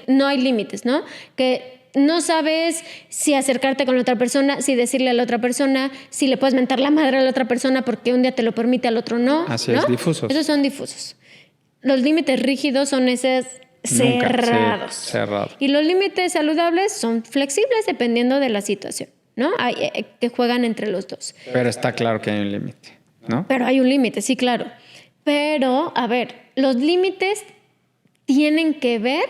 no hay límites, ¿no? Que no sabes si acercarte con la otra persona, si decirle a la otra persona, si le puedes mentar la madre a la otra persona porque un día te lo permite, al otro no. Así ¿no? es, difusos. Esos son difusos. Los límites rígidos son esos cerrados. Sí, cerrado. Y los límites saludables son flexibles dependiendo de la situación, ¿no? Que juegan entre los dos. Pero está claro que hay un límite, ¿no? Pero hay un límite, sí, claro. Pero, a ver, los límites tienen que ver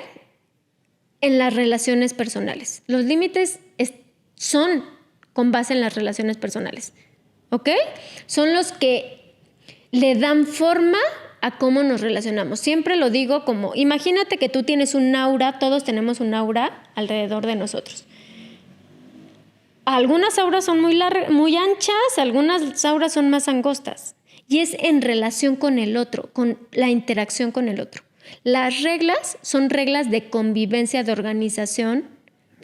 en las relaciones personales. Los límites son con base en las relaciones personales, ¿ok? Son los que le dan forma a cómo nos relacionamos. Siempre lo digo como, imagínate que tú tienes un aura, todos tenemos un aura alrededor de nosotros. Algunas auras son muy anchas, algunas auras son más angostas. Y es en relación con el otro, con la interacción con el otro. Las reglas son reglas de convivencia, de organización.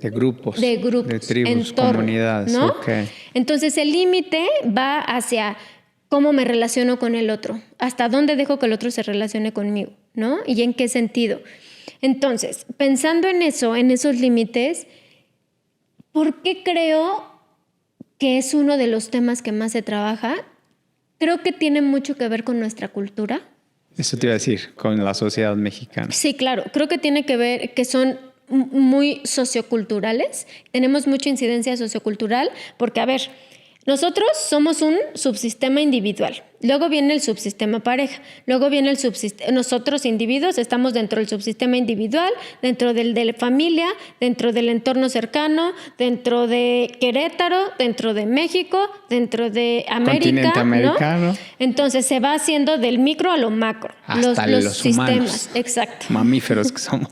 De grupos. De tribus, entorno, comunidades. ¿no? Okay. Entonces el límite va hacia cómo me relaciono con el otro, hasta dónde dejo que el otro se relacione conmigo, ¿no? Y en qué sentido. Entonces, pensando en eso, en esos límites, ¿por qué creo que es uno de los temas que más se trabaja? Creo que tiene mucho que ver con nuestra cultura. Eso te iba a decir, con la sociedad mexicana. Sí, claro. Creo que tiene que ver que son muy socioculturales. Tenemos mucha incidencia sociocultural porque, a ver, nosotros somos un subsistema individual. Luego viene el subsistema pareja. Luego viene el subsistema. Nosotros, individuos, estamos dentro del subsistema individual, dentro del de la familia, dentro del entorno cercano, dentro de Querétaro, dentro de México, dentro de América. Continente americano. ¿No? Entonces se va haciendo del micro a lo macro. Hasta los sistemas. Humanos. Exacto. Mamíferos que somos.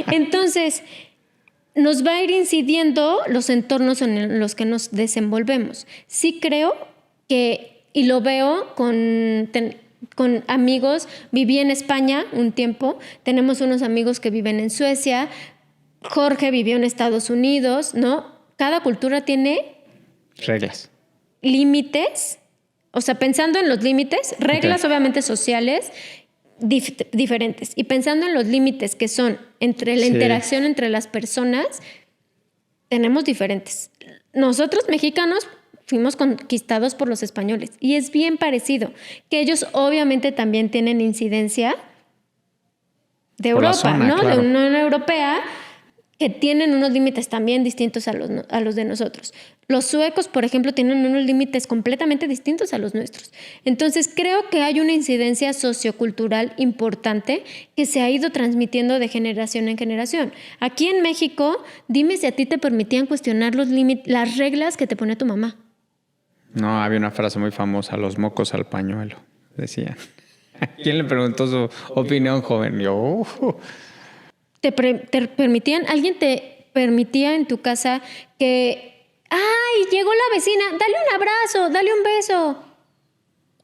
Entonces, nos va a ir incidiendo los entornos en los que nos desenvolvemos. Sí creo que, y lo veo con amigos, viví en España un tiempo, tenemos unos amigos que viven en Suecia, Jorge vivió en Estados Unidos, ¿no? Cada cultura tiene reglas. Límites, o sea, pensando en los límites, reglas obviamente sociales, diferentes. Y pensando en los límites que son entre la interacción entre las personas, tenemos diferentes. Nosotros mexicanos fuimos conquistados por los españoles y es bien parecido, que ellos obviamente también tienen incidencia de Europa, zona, ¿no? Claro. De Unión Europea, que tienen unos límites también distintos a los de nosotros. Los suecos, por ejemplo, tienen unos límites completamente distintos a los nuestros. Entonces, creo que hay una incidencia sociocultural importante que se ha ido transmitiendo de generación en generación. Aquí en México, dime si a ti te permitían cuestionar las reglas que te pone tu mamá. No, había una frase muy famosa, los mocos al pañuelo, decían. ¿Quién le preguntó su opinión, joven? Yo... ¿Te permitían, alguien te permitía en tu casa que, ay, llegó la vecina, dale un abrazo, dale un beso?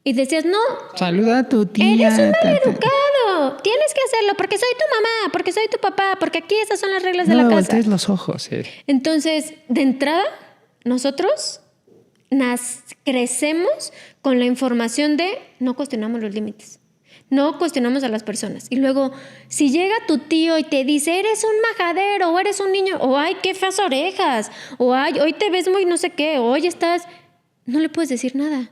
Y decías, no. Saluda a tu tía. Eres un maleducado. Tienes que hacerlo porque soy tu mamá, porque soy tu papá, porque aquí estas son las reglas de la casa. No, voltees los ojos. Sí. Entonces, de entrada, nosotros crecemos con la información de no cuestionamos los límites. No cuestionamos a las personas. Y luego, si llega tu tío y te dice, eres un majadero, o eres un niño, o ay, qué feas orejas, o ay, hoy te ves muy no sé qué, o hoy estás... No le puedes decir nada,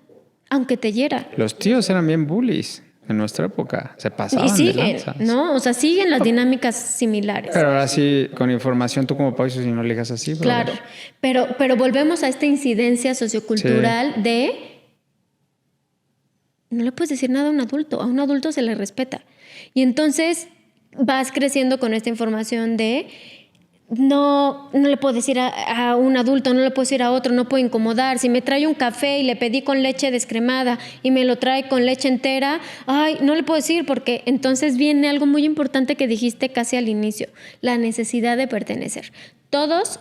aunque te hiera. Los tíos eran bien bullies en nuestra época. Se pasaban. Y siguen, de lanzas, ¿no? O sea, siguen las dinámicas similares. Pero ahora sí, con información, tú como país, si no le digas así. Claro, pero volvemos a esta incidencia sociocultural de... No le puedes decir nada a un adulto se le respeta. Y entonces vas creciendo con esta información de no le puedo decir a un adulto, no le puedo decir a otro, no puedo incomodar. Si me trae un café y le pedí con leche descremada y me lo trae con leche entera, ay, no le puedo decir porque entonces viene algo muy importante que dijiste casi al inicio, la necesidad de pertenecer. Todos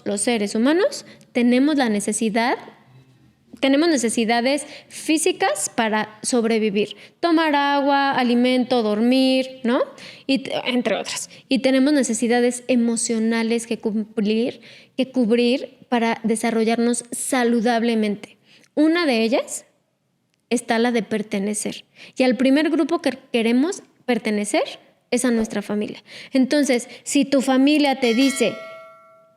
los seres humanos tenemos necesidades físicas para sobrevivir. Tomar agua, alimento, dormir, ¿no? Y, entre otras. Y tenemos necesidades emocionales que cubrir para desarrollarnos saludablemente. Una de ellas está la de pertenecer. Y al primer grupo que queremos pertenecer es a nuestra familia. Entonces, si tu familia te dice,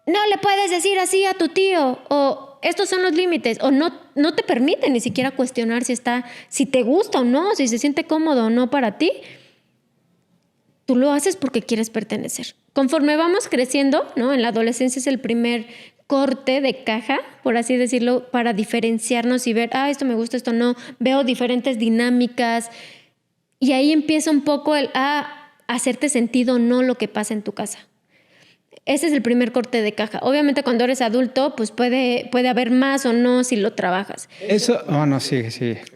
no le puedes decir así a tu tío, o estos son los límites, o no te permite ni siquiera cuestionar si te gusta o no, si se siente cómodo o no para ti, tú lo haces porque quieres pertenecer. Conforme vamos creciendo, ¿no? En la adolescencia es el primer corte de caja, por así decirlo, para diferenciarnos y ver, esto me gusta, esto no, veo diferentes dinámicas, y ahí empieza un poco hacerte sentido o no lo que pasa en tu casa. ese es el primer corte de caja. Obviamente cuando eres adulto, pues puede haber más o no si lo trabajas. Eso, no, sí.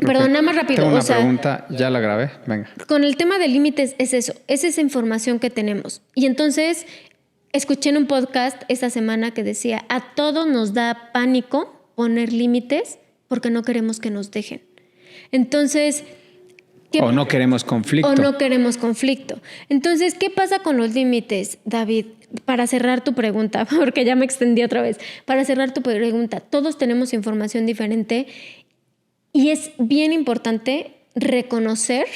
Perdón, nada más rápido. Tengo una pregunta, ya la grabé, venga. Con el tema de límites es eso, es esa información que tenemos. Y entonces escuché en un podcast esta semana que decía, a todos nos da pánico poner límites porque no queremos que nos dejen. Entonces... O no queremos conflicto. Entonces, ¿qué pasa con los límites, David? Para cerrar tu pregunta, porque ya me extendí otra vez. Para cerrar tu pregunta, todos tenemos información diferente y es bien importante reconocer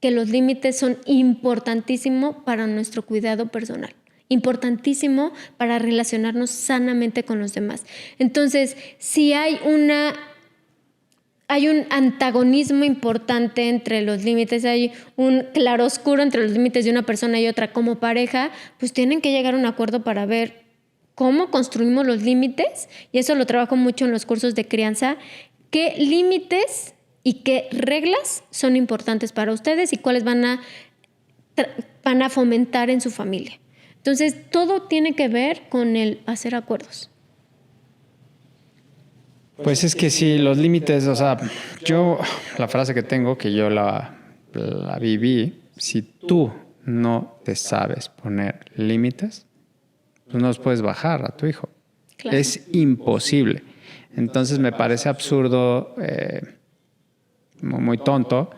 que los límites son importantísimos para nuestro cuidado personal. Importantísimo para relacionarnos sanamente con los demás. Entonces, si hay un antagonismo importante entre los límites, hay un claroscuro entre los límites de una persona y otra como pareja, pues tienen que llegar a un acuerdo para ver cómo construimos los límites, y eso lo trabajo mucho en los cursos de crianza, qué límites y qué reglas son importantes para ustedes y cuáles van a fomentar en su familia. Entonces, todo tiene que ver con el hacer acuerdos. Pues es que sí, los límites, o sea, yo, la frase que tengo, que yo la viví, si tú no te sabes poner límites, pues no los puedes bajar a tu hijo. Claro. Es imposible. Entonces me parece absurdo, muy tonto,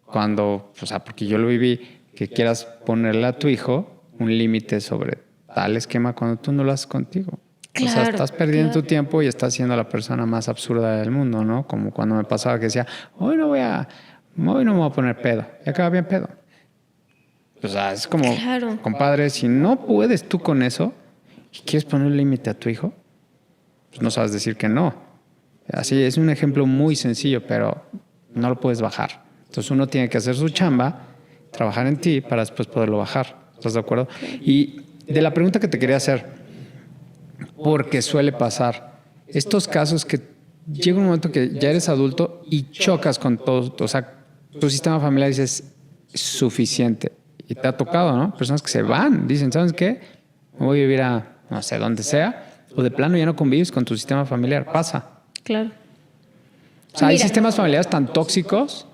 cuando, o sea, porque yo lo viví, que quieras ponerle a tu hijo un límite sobre tal esquema cuando tú no lo haces contigo. Claro, o sea, estás perdiendo tu tiempo y estás siendo la persona más absurda del mundo, ¿no? Como cuando me pasaba que decía, hoy no me voy a poner pedo. Y acaba bien pedo. O sea, es como, claro, compadre, si no puedes tú con eso y quieres poner un límite a tu hijo, pues no sabes decir que no. Así es un ejemplo muy sencillo, pero no lo puedes bajar. Entonces uno tiene que hacer su chamba, trabajar en ti para después poderlo bajar. ¿Estás de acuerdo? Y de la pregunta que te quería hacer, porque suele pasar estos casos que llega un momento que ya eres adulto y chocas con todo, o sea, tu sistema familiar dices suficiente, y te ha tocado, ¿no? Personas que se van, dicen, ¿sabes qué? Me voy a vivir a no sé dónde sea, o de plano ya no convives con tu sistema familiar, pasa. Claro. O sea, hay sistemas familiares tan tóxicos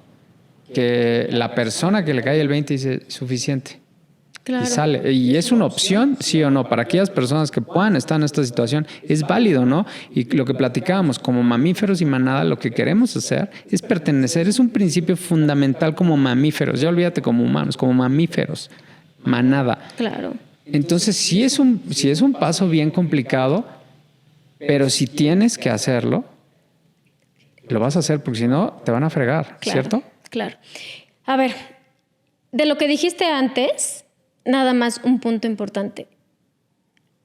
que la persona que le cae el 20 dice suficiente. Claro. Y sale. Y es una opción, sí o no, para aquellas personas que puedan estar en esta situación, es válido, ¿no? Y lo que platicábamos, como mamíferos y manada, lo que queremos hacer es pertenecer, es un principio fundamental como mamíferos, ya olvídate como humanos, como mamíferos, manada. Claro. Entonces, sí es un paso bien complicado, pero si tienes que hacerlo, lo vas a hacer, porque si no, te van a fregar, claro, ¿cierto? Claro. A ver, de lo que dijiste antes, nada más un punto importante.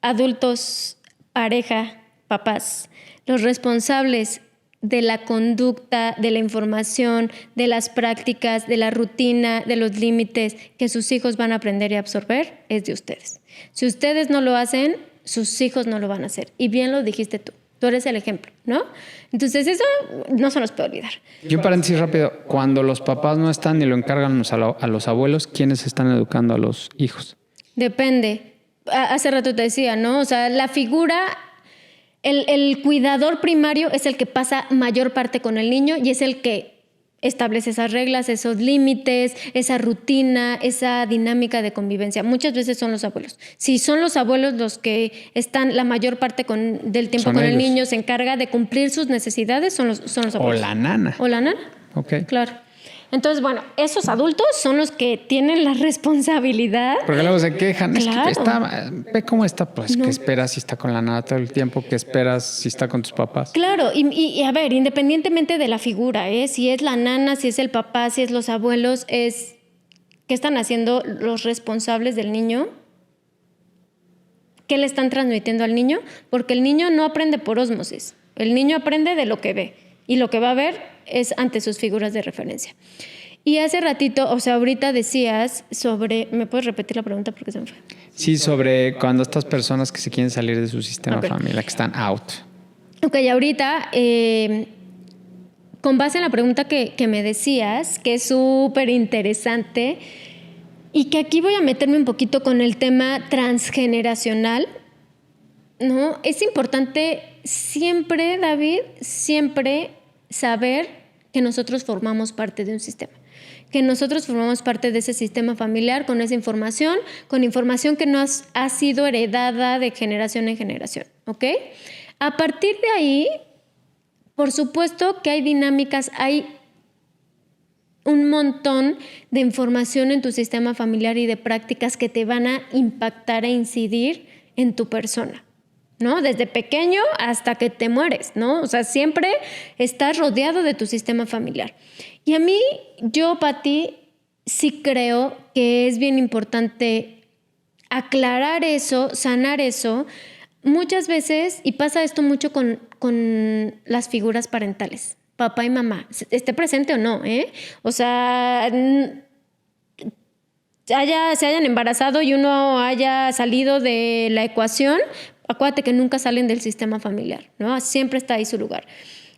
Adultos, pareja, papás, los responsables de la conducta, de la información, de las prácticas, de la rutina, de los límites que sus hijos van a aprender y absorber, es de ustedes. Si ustedes no lo hacen, sus hijos no lo van a hacer. Y bien lo dijiste tú. Tú eres el ejemplo, ¿no? Entonces eso no se nos puede olvidar. Yo, paréntesis rápido, cuando los papás no están y lo encargan a los abuelos, ¿quiénes están educando a los hijos? Depende. Hace rato te decía, ¿no? O sea, la figura, el cuidador primario es el que pasa mayor parte con el niño y es el que establece esas reglas, esos límites, esa rutina, esa dinámica de convivencia. Muchas veces son los abuelos. Si son los abuelos los que están la mayor parte del tiempo con el niño, se encarga de cumplir sus necesidades, son los abuelos. O la nana. O la nana. Ok. Claro. Entonces, bueno, esos adultos son los que tienen la responsabilidad. Porque luego se quejan, claro, es que ve cómo está, pues, no. ¿Qué esperas si está con la nana todo el tiempo? ¿Qué esperas si está con tus papás? Claro, y a ver, independientemente de la figura, si es la nana, si es el papá, si es los abuelos, ¿qué están haciendo los responsables del niño? ¿Qué le están transmitiendo al niño? Porque el niño no aprende por ósmosis, el niño aprende de lo que ve, y lo que va a ver es ante sus figuras de referencia. Y hace ratito, o sea, ahorita decías sobre... ¿Me puedes repetir la pregunta porque se me fue? Sí, sobre cuando estas personas que se quieren salir de su sistema familiar, que están out. Ok, ahorita, con base en la pregunta que me decías, que es súper interesante, Y que aquí voy a meterme un poquito con el tema transgeneracional, ¿no? Es importante siempre, David, siempre saber que nosotros formamos parte de un sistema. Que nosotros formamos parte de ese sistema familiar con esa información, con información que nos ha sido heredada de generación en generación, ¿ok? A partir de ahí, por supuesto que hay dinámicas, hay un montón de información en tu sistema familiar y de prácticas que te van a impactar e incidir en tu persona, ¿no? Desde pequeño hasta que te mueres, ¿no? O sea, siempre estás rodeado de tu sistema familiar. Y a mí, Pati, sí creo que es bien importante aclarar eso, sanar eso. Muchas veces, y pasa esto mucho con las figuras parentales, papá y mamá, esté presente o no, ¿eh? O sea, se hayan embarazado y uno haya salido de la ecuación, acuérdate que nunca salen del sistema familiar, ¿no? Siempre está ahí su lugar.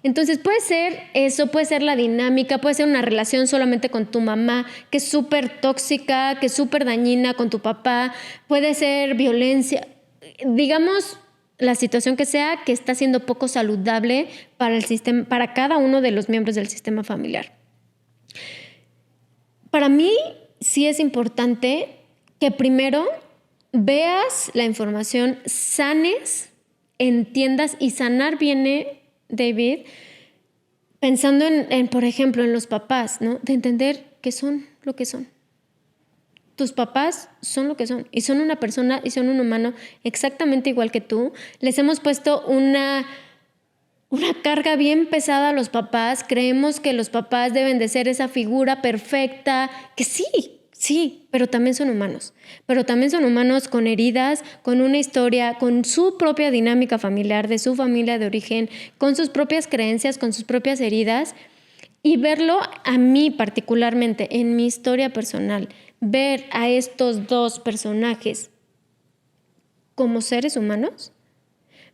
Entonces puede ser eso, puede ser la dinámica, puede ser una relación solamente con tu mamá que es súper tóxica, que es súper dañina con tu papá, puede ser violencia, digamos la situación que sea que está siendo poco saludable para el sistema, para cada uno de los miembros del sistema familiar. Para mí sí es importante que primero veas la información, sanes, entiendas, y sanar viene, David, pensando en, por ejemplo, en los papás, ¿no? De entender que son lo que son. Tus papás son lo que son y son una persona y son un humano exactamente igual que tú. Les hemos puesto una carga bien pesada a los papás. Creemos que los papás deben de ser esa figura perfecta, que sí, pero también son humanos. Pero también son humanos con heridas, con una historia, con su propia dinámica familiar, de su familia de origen, con sus propias creencias, con sus propias heridas. Y verlo a mí particularmente, en mi historia personal, ver a estos dos personajes como seres humanos,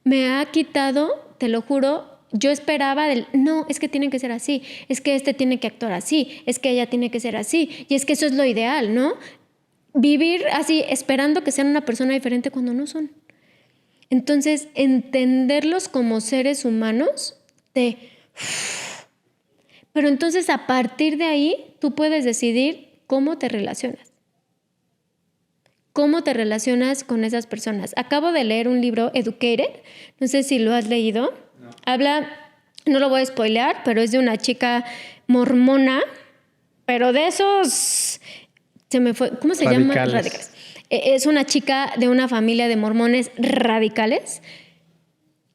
me ha quitado, te lo juro, yo esperaba no, es que tienen que ser así, es que este tiene que actuar así, es que ella tiene que ser así, y es que eso es lo ideal, ¿no? Vivir así, esperando que sean una persona diferente cuando no son. Entonces, entenderlos como seres humanos, pero entonces a partir de ahí, tú puedes decidir cómo te relacionas. ¿Cómo te relacionas con esas personas? Acabo de leer un libro, Educated, no sé si lo has leído. No. Habla, no lo voy a spoilear, pero es de una chica mormona, pero de esos, se me fue, ¿cómo se llama? Radicales. Es una chica de una familia de mormones radicales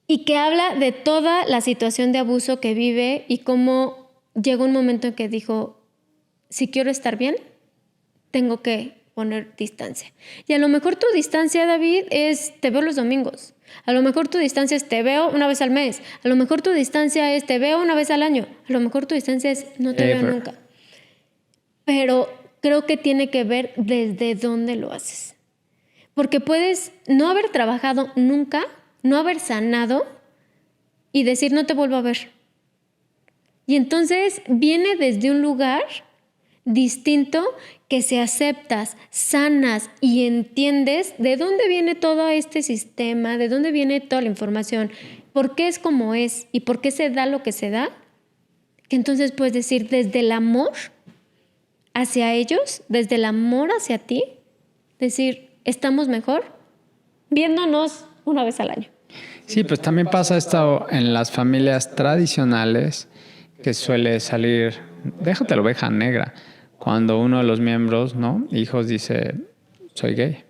y que habla de toda la situación de abuso que vive y cómo llegó un momento en que dijo, si quiero estar bien, tengo que poner distancia. Y a lo mejor tu distancia, David, es te veo los domingos. A lo mejor tu distancia es te veo una vez al mes. A lo mejor tu distancia es te veo una vez al año. A lo mejor tu distancia es no te veo nunca. Pero creo que tiene que ver desde dónde lo haces. Porque puedes no haber trabajado nunca, no haber sanado y decir no te vuelvo a ver. Y entonces viene desde un lugar distinto que si aceptas, sanas y entiendes de dónde viene todo este sistema, de dónde viene toda la información, por qué es como es y por qué se da lo que se da, que entonces puedes decir desde el amor hacia ellos, desde el amor hacia ti, decir, estamos mejor viéndonos una vez al año. Sí, pues también pasa esto en las familias tradicionales, que suele salir, déjate la oveja negra, cuando uno de los miembros, ¿no? Hijos dice, soy gay.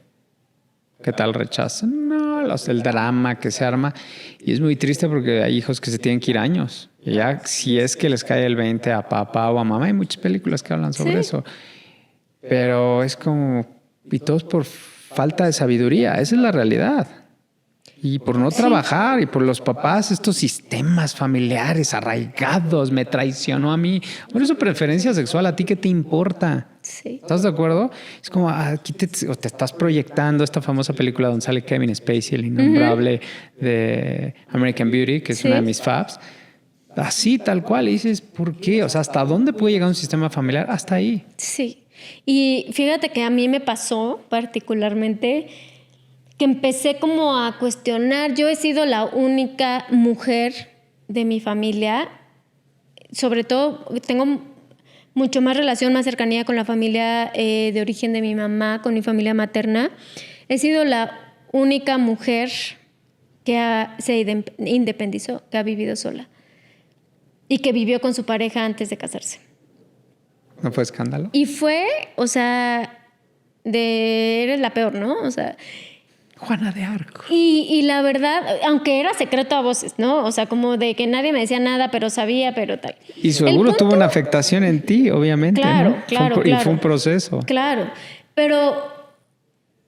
¿Qué tal rechazan? No, el drama que se arma. Y es muy triste porque hay hijos que se tienen que ir años. Y ya si es que les cae el 20 a papá o a mamá, hay muchas películas que hablan sobre eso. Pero es como, y todos por falta de sabiduría, esa es la realidad. Y por no trabajar, y por los papás, estos sistemas familiares arraigados, me traicionó a mí. Por eso preferencia sexual, ¿a ti qué te importa? Sí. ¿Estás de acuerdo? Es como, aquí te estás proyectando esta famosa película donde sale Kevin Spacey, el innombrable de American Beauty, que es una de mis faves. Así, tal cual, y dices, ¿por qué? O sea, ¿hasta dónde puede llegar un sistema familiar? Hasta ahí. Sí. Y fíjate que a mí me pasó particularmente que empecé como a cuestionar. Yo he sido la única mujer de mi familia, sobre todo tengo mucho más relación, más cercanía con la familia de origen de mi mamá, con mi familia materna. He sido la única mujer que se independizó, que ha vivido sola y que vivió con su pareja antes de casarse. ¿No fue escándalo? Y fue, o sea, eres la peor, ¿no? O sea, Juana de Arco. y la verdad, aunque era secreto a voces, ¿no? O sea, como de que nadie me decía nada, pero sabía, pero tal. Y seguro tuvo una afectación en ti, obviamente, Claro, ¿no? claro. Y fue un proceso. Claro, pero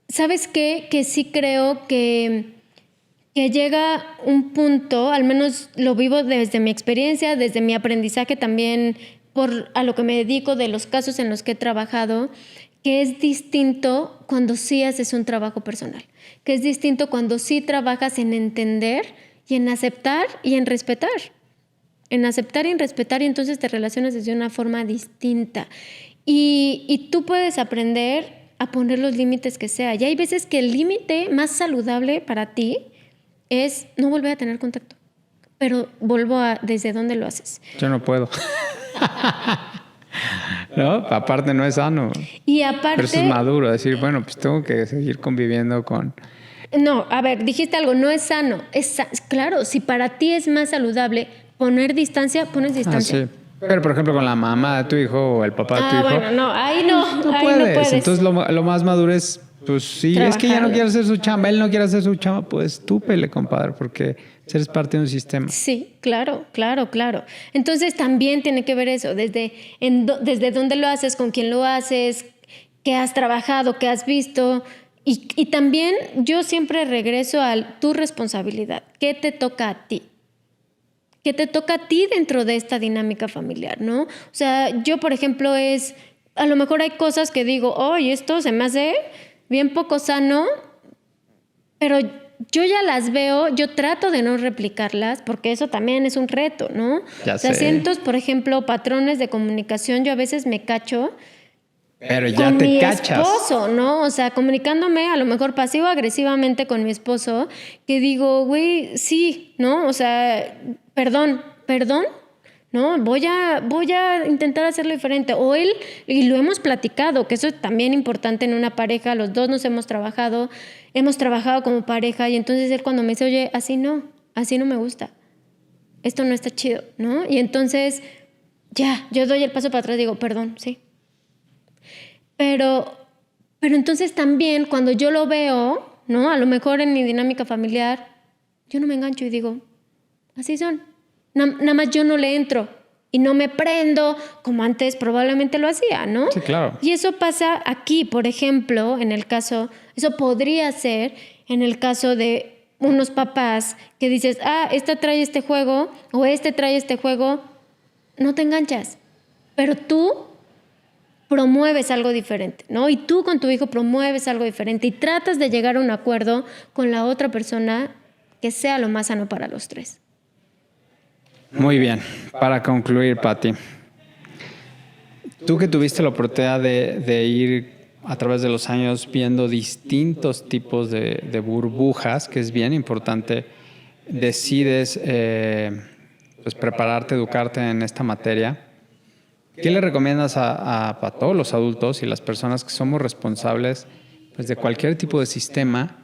¿sabes qué? Que sí creo que llega un punto, al menos lo vivo desde mi experiencia, desde mi aprendizaje también a lo que me dedico, de los casos en los que he trabajado, que es distinto cuando sí haces un trabajo personal, que es distinto cuando sí trabajas en entender y en aceptar y en respetar. En aceptar y en respetar, y entonces te relacionas desde una forma distinta. Y tú puedes aprender a poner los límites que sea. Y hay veces que el límite más saludable para ti es no volver a tener contacto. Pero vuelvo a desde dónde lo haces. Yo no puedo. No, aparte no es sano. Y aparte... Pero eso es maduro, decir, bueno, pues tengo que seguir conviviendo con... No, a ver, dijiste algo, no es sano. Claro, si para ti es más saludable poner distancia, pones distancia. Sí. Pero, por ejemplo, con la mamá de tu hijo o el papá de tu hijo... bueno, no, ahí no puedes. Entonces, lo más maduro es, pues sí, es que ella no quiere hacer su chamba, él no quiere hacer su chamba, pues tú pele, compadre, porque eres parte de un sistema. Sí, claro. Entonces, también tiene que ver eso, desde dónde lo haces, con quién lo haces, qué has trabajado, qué has visto... Y también yo siempre regreso a tu responsabilidad. ¿Qué te toca a ti? ¿Qué te toca a ti dentro de esta dinámica familiar, no? O sea, yo, por ejemplo, a lo mejor hay cosas que digo, oye, esto se me hace bien poco sano, pero yo ya las veo, yo trato de no replicarlas, porque eso también es un reto, ¿no? Ya o sea, sé. cientos, por ejemplo, patrones de comunicación, yo a veces me cacho... Pero ya con te mi cachas. esposo, ¿no? O sea, comunicándome a lo mejor pasivo-agresivamente con mi esposo, que digo, güey, sí, ¿no? O sea, perdón, ¿no? Voy a intentar hacerlo diferente. O él, y lo hemos platicado, que eso es también importante en una pareja, los dos nos hemos trabajado como pareja, y entonces él cuando me dice, oye, así no me gusta, esto no está chido, ¿no? Y entonces, ya, yo doy el paso para atrás y digo, perdón, sí. Pero entonces también cuando yo lo veo, ¿no? A lo mejor en mi dinámica familiar, yo no me engancho y digo, así son. Nada más yo no le entro y no me prendo como antes probablemente lo hacía, ¿no? Sí, claro. Y eso pasa aquí, por ejemplo, eso podría ser en el caso de unos papás que dices, esta trae este juego o este trae este juego, no te enganchas. Pero tú promueves algo diferente, ¿no? Y tú con tu hijo promueves algo diferente y tratas de llegar a un acuerdo con la otra persona que sea lo más sano para los tres. Muy bien. Para concluir, Pati, tú que tuviste la oportunidad de ir a través de los años viendo distintos tipos de burbujas, que es bien importante, decides pues prepararte, educarte en esta materia. ¿Qué le recomiendas a todos los adultos y las personas que somos responsables pues, de cualquier tipo de sistema,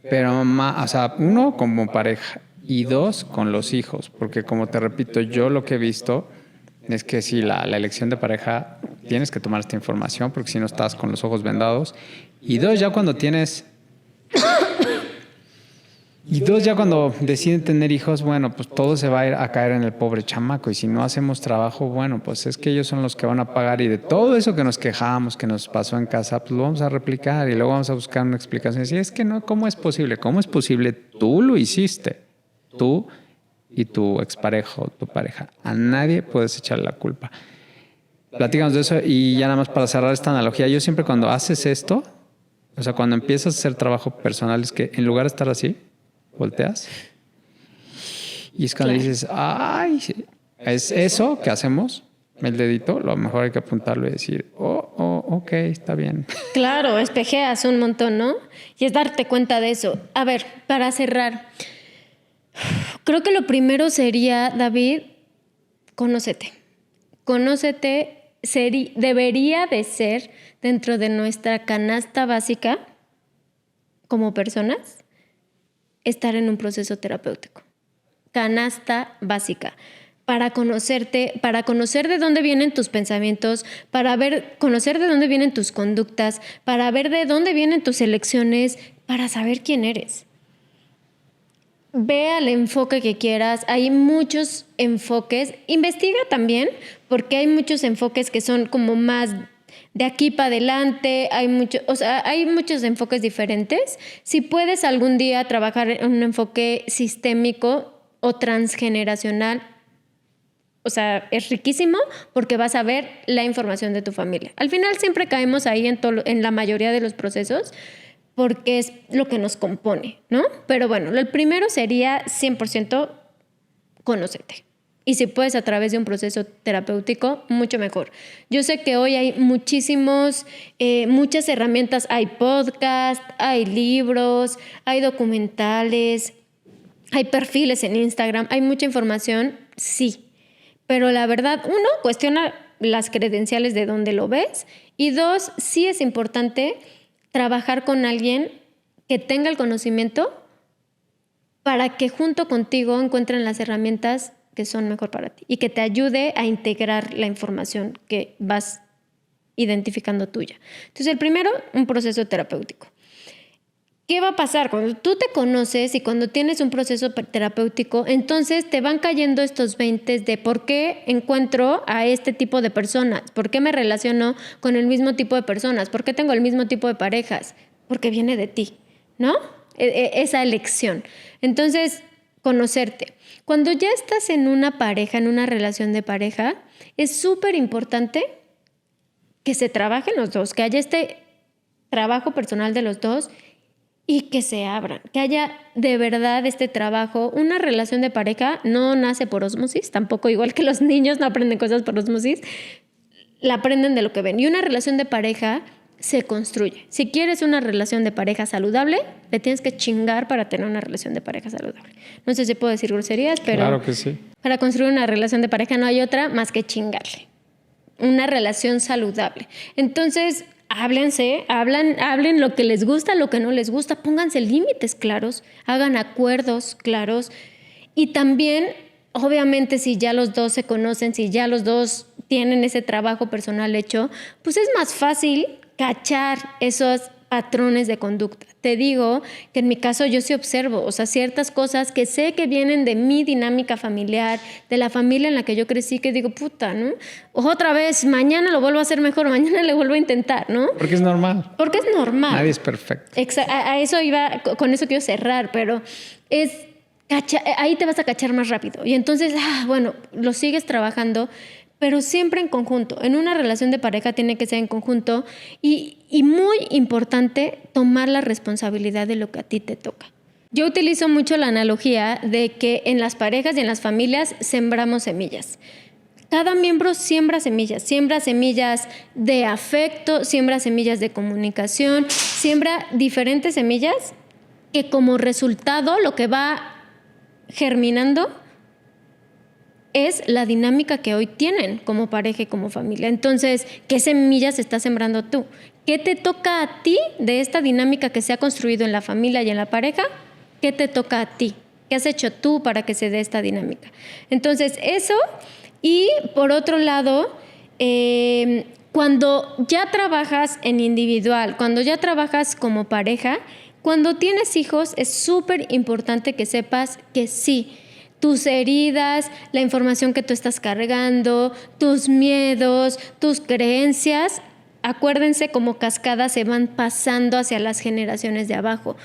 pero o sea, uno como pareja y dos con los hijos? Porque como te repito, yo lo que he visto es que si la elección de pareja tienes que tomar esta información porque si no estás con los ojos vendados. Y dos, ya cuando deciden tener hijos, bueno, pues todo se va a ir a caer en el pobre chamaco. Y si no hacemos trabajo, bueno, pues es que ellos son los que van a pagar. Y de todo eso que nos quejamos, que nos pasó en casa, pues lo vamos a replicar y luego vamos a buscar una explicación. Y es que no, ¿cómo es posible? ¿Cómo es posible? Tú lo hiciste. Tú y tu expareja o tu pareja. A nadie puedes echarle la culpa. Platícanos de eso y ya nada más para cerrar esta analogía. Yo siempre cuando haces esto, o sea, cuando empiezas a hacer trabajo personal, es que en lugar de estar así, volteas y es cuando dices, es eso que hacemos, el dedito, lo mejor hay que apuntarlo y decir, ok, está bien. Claro, espejeas un montón, ¿no? Y es darte cuenta de eso. A ver, para cerrar, creo que lo primero sería, David, conócete. Conócete debería de ser dentro de nuestra canasta básica como personas estar en un proceso terapéutico. Canasta básica. Para conocerte, para conocer de dónde vienen tus pensamientos, conocer de dónde vienen tus conductas, para ver de dónde vienen tus elecciones, para saber quién eres. Ve al enfoque que quieras. Hay muchos enfoques. Investiga también, porque hay muchos enfoques que son como más de aquí para adelante. Hay muchos enfoques diferentes. Si puedes algún día trabajar en un enfoque sistémico o transgeneracional, o sea, es riquísimo porque vas a ver la información de tu familia. Al final siempre caemos ahí en la mayoría de los procesos porque es lo que nos compone, ¿no? Pero bueno, el primero sería 100% conócete. Y si puedes a través de un proceso terapéutico, mucho mejor. Yo sé que hoy hay muchas herramientas. Hay podcasts, hay libros, hay documentales, hay perfiles en Instagram, hay mucha información, sí. Pero la verdad, uno, cuestiona las credenciales de dónde lo ves. Y dos, sí es importante trabajar con alguien que tenga el conocimiento para que junto contigo encuentren las herramientas que son mejor para ti y que te ayude a integrar la información que vas identificando tuya. Entonces, el primero, un proceso terapéutico. ¿Qué va a pasar? Cuando tú te conoces y cuando tienes un proceso terapéutico, entonces te van cayendo estos 20 de por qué encuentro a este tipo de personas, por qué me relaciono con el mismo tipo de personas, por qué tengo el mismo tipo de parejas, porque viene de ti, ¿no? Esa elección. Entonces, conocerte. Cuando ya estás en una pareja, en una relación de pareja, es súper importante que se trabajen los dos, que haya este trabajo personal de los dos y que se abran, que haya de verdad este trabajo. Una relación de pareja no nace por ósmosis, tampoco igual que los niños no aprenden cosas por ósmosis, la aprenden de lo que ven. Y una relación de pareja se construye. Si quieres una relación de pareja saludable, le tienes que chingar para tener una relación de pareja saludable. No sé si puedo decir groserías, pero claro que sí. Para construir una relación de pareja no hay otra más que chingarle. Una relación saludable. Entonces, hablen lo que les gusta, lo que no les gusta, pónganse límites claros, hagan acuerdos claros y también, obviamente, si ya los dos se conocen, si ya los dos tienen ese trabajo personal hecho, pues es más fácil cachar esos patrones de conducta. Te digo que en mi caso yo sí observo, o sea, ciertas cosas que sé que vienen de mi dinámica familiar, de la familia en la que yo crecí, que digo, puta, ¿no? Otra vez, mañana lo vuelvo a hacer mejor, mañana le vuelvo a intentar, ¿no? Porque es normal. Porque es normal. Nadie es perfecto. A eso iba, con eso quiero cerrar, pero ahí te vas a cachar más rápido. Y entonces, bueno, lo sigues trabajando, pero siempre en conjunto. En una relación de pareja tiene que ser en conjunto y muy importante, tomar la responsabilidad de lo que a ti te toca. Yo utilizo mucho la analogía de que en las parejas y en las familias sembramos semillas. Cada miembro siembra semillas de afecto, siembra semillas de comunicación, siembra diferentes semillas que como resultado lo que va germinando es la dinámica que hoy tienen como pareja y como familia. Entonces, ¿qué semillas estás sembrando tú? ¿Qué te toca a ti de esta dinámica que se ha construido en la familia y en la pareja? ¿Qué te toca a ti? ¿Qué has hecho tú para que se dé esta dinámica? Entonces, eso. Y por otro lado, cuando ya trabajas en individual, cuando ya trabajas como pareja, cuando tienes hijos, es súper importante que sepas que sí, tus heridas, la información que tú estás cargando, tus miedos, tus creencias, acuérdense, como cascadas se van pasando hacia las generaciones de abajo.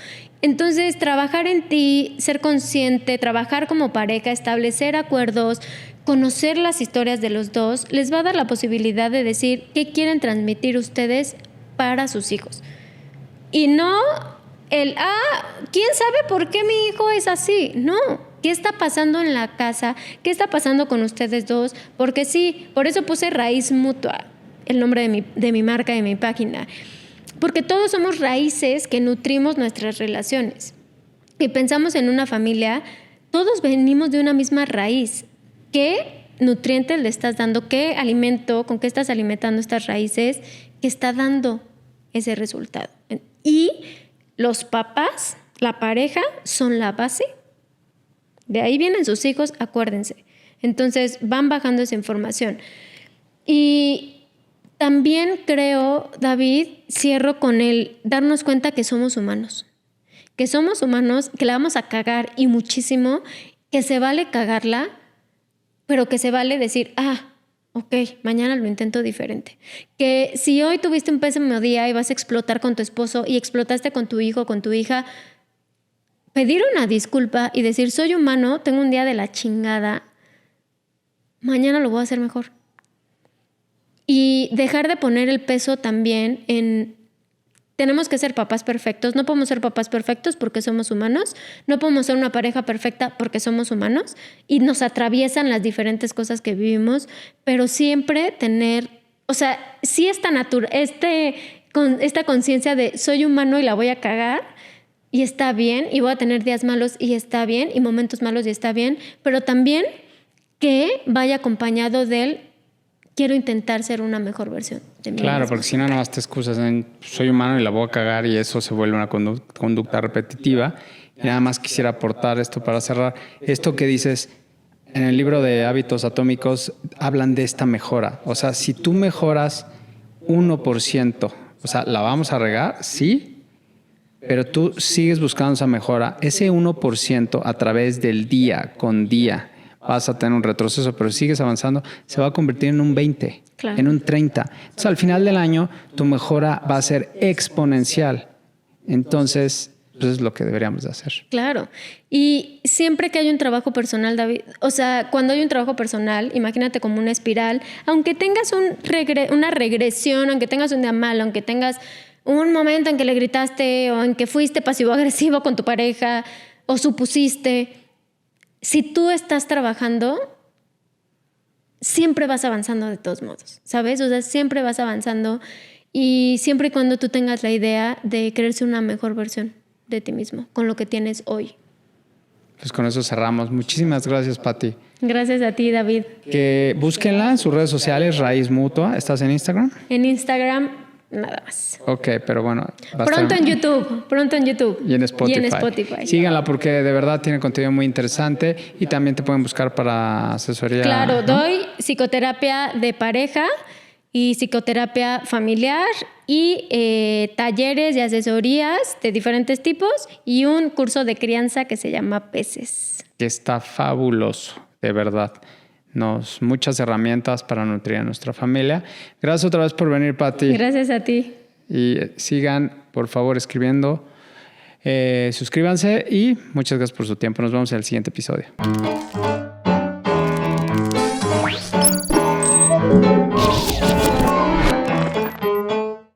Entonces, trabajar en ti, ser consciente, trabajar como pareja, establecer acuerdos, conocer las historias de los dos, les va a dar la posibilidad de decir qué quieren transmitir ustedes para sus hijos. Y no ¿quién sabe por qué mi hijo es así? No. ¿Qué está pasando en la casa? ¿Qué está pasando con ustedes dos? Porque sí, por eso puse raíz mutua. el nombre de mi marca, de mi página. Porque todos somos raíces que nutrimos nuestras relaciones. Y pensamos en una familia, todos venimos de una misma raíz. ¿Qué nutrientes le estás dando? ¿Qué alimento, con qué estás alimentando estas raíces que está dando ese resultado? Y los papás, la pareja, son la base. De ahí vienen sus hijos, acuérdense. Entonces van bajando esa información. Y también creo, David, cierro con el darnos cuenta que somos humanos. Que somos humanos, que la vamos a cagar y muchísimo, que se vale cagarla, pero que se vale decir, ok, mañana lo intento diferente. Que si hoy tuviste un pésimo día y vas a explotar con tu esposo y explotaste con tu hijo, con tu hija, pedir una disculpa y decir, soy humano, tengo un día de la chingada, mañana lo voy a hacer mejor. Y dejar de poner el peso también en, tenemos que ser papás perfectos. No podemos ser papás perfectos porque somos humanos. No podemos ser una pareja perfecta porque somos humanos. Y nos atraviesan las diferentes cosas que vivimos. Pero siempre tener, o sea, sí esta conciencia de soy humano y la voy a cagar y está bien. Y voy a tener días malos y está bien. Y momentos malos y está bien. Pero también que vaya acompañado del quiero intentar ser una mejor versión de mí. Claro, misma. porque si no, nada más te excusas en soy humano y la voy a cagar y eso se vuelve una conducta repetitiva. Y nada más quisiera aportar esto para cerrar. Esto que dices en el libro de Hábitos Atómicos, hablan de esta mejora. O sea, si tú mejoras 1%, o sea, la vamos a regar, sí, pero tú sigues buscando esa mejora. Ese 1% a través del día con día, vas a tener un retroceso, pero sigues avanzando, se va a convertir en un 20, claro, en un 30. Entonces, al final del año, tu mejora va a ser exponencial. Entonces, eso es lo que deberíamos de hacer. Claro. Y siempre que hay un trabajo personal, David, o sea, cuando hay un trabajo personal, imagínate como una espiral, aunque tengas una regresión, aunque tengas un día malo, aunque tengas un momento en que le gritaste o en que fuiste pasivo-agresivo con tu pareja o supusiste, si tú estás trabajando, siempre vas avanzando de todos modos, ¿sabes? O sea, siempre vas avanzando y siempre y cuando tú tengas la idea de querer ser una mejor versión de ti mismo, con lo que tienes hoy. Pues con eso cerramos. Muchísimas gracias, Pati. Gracias a ti, David. Que búsquenla en sus redes sociales, Raíz Mutua. ¿Estás en Instagram? En Instagram, nada más. Ok, pero bueno. Pronto en YouTube. Y en Spotify. Síganla porque de verdad tiene contenido muy interesante y también te pueden buscar para asesoría. Claro, ¿no? doy psicoterapia de pareja y psicoterapia familiar y talleres y asesorías de diferentes tipos y un curso de crianza que se llama Peces. Que está fabuloso, de verdad. Muchas herramientas para nutrir a nuestra familia. Gracias otra vez por venir, Pati. Gracias a ti. Y sigan, por favor, escribiendo. Suscríbanse y muchas gracias por su tiempo. Nos vemos en el siguiente episodio.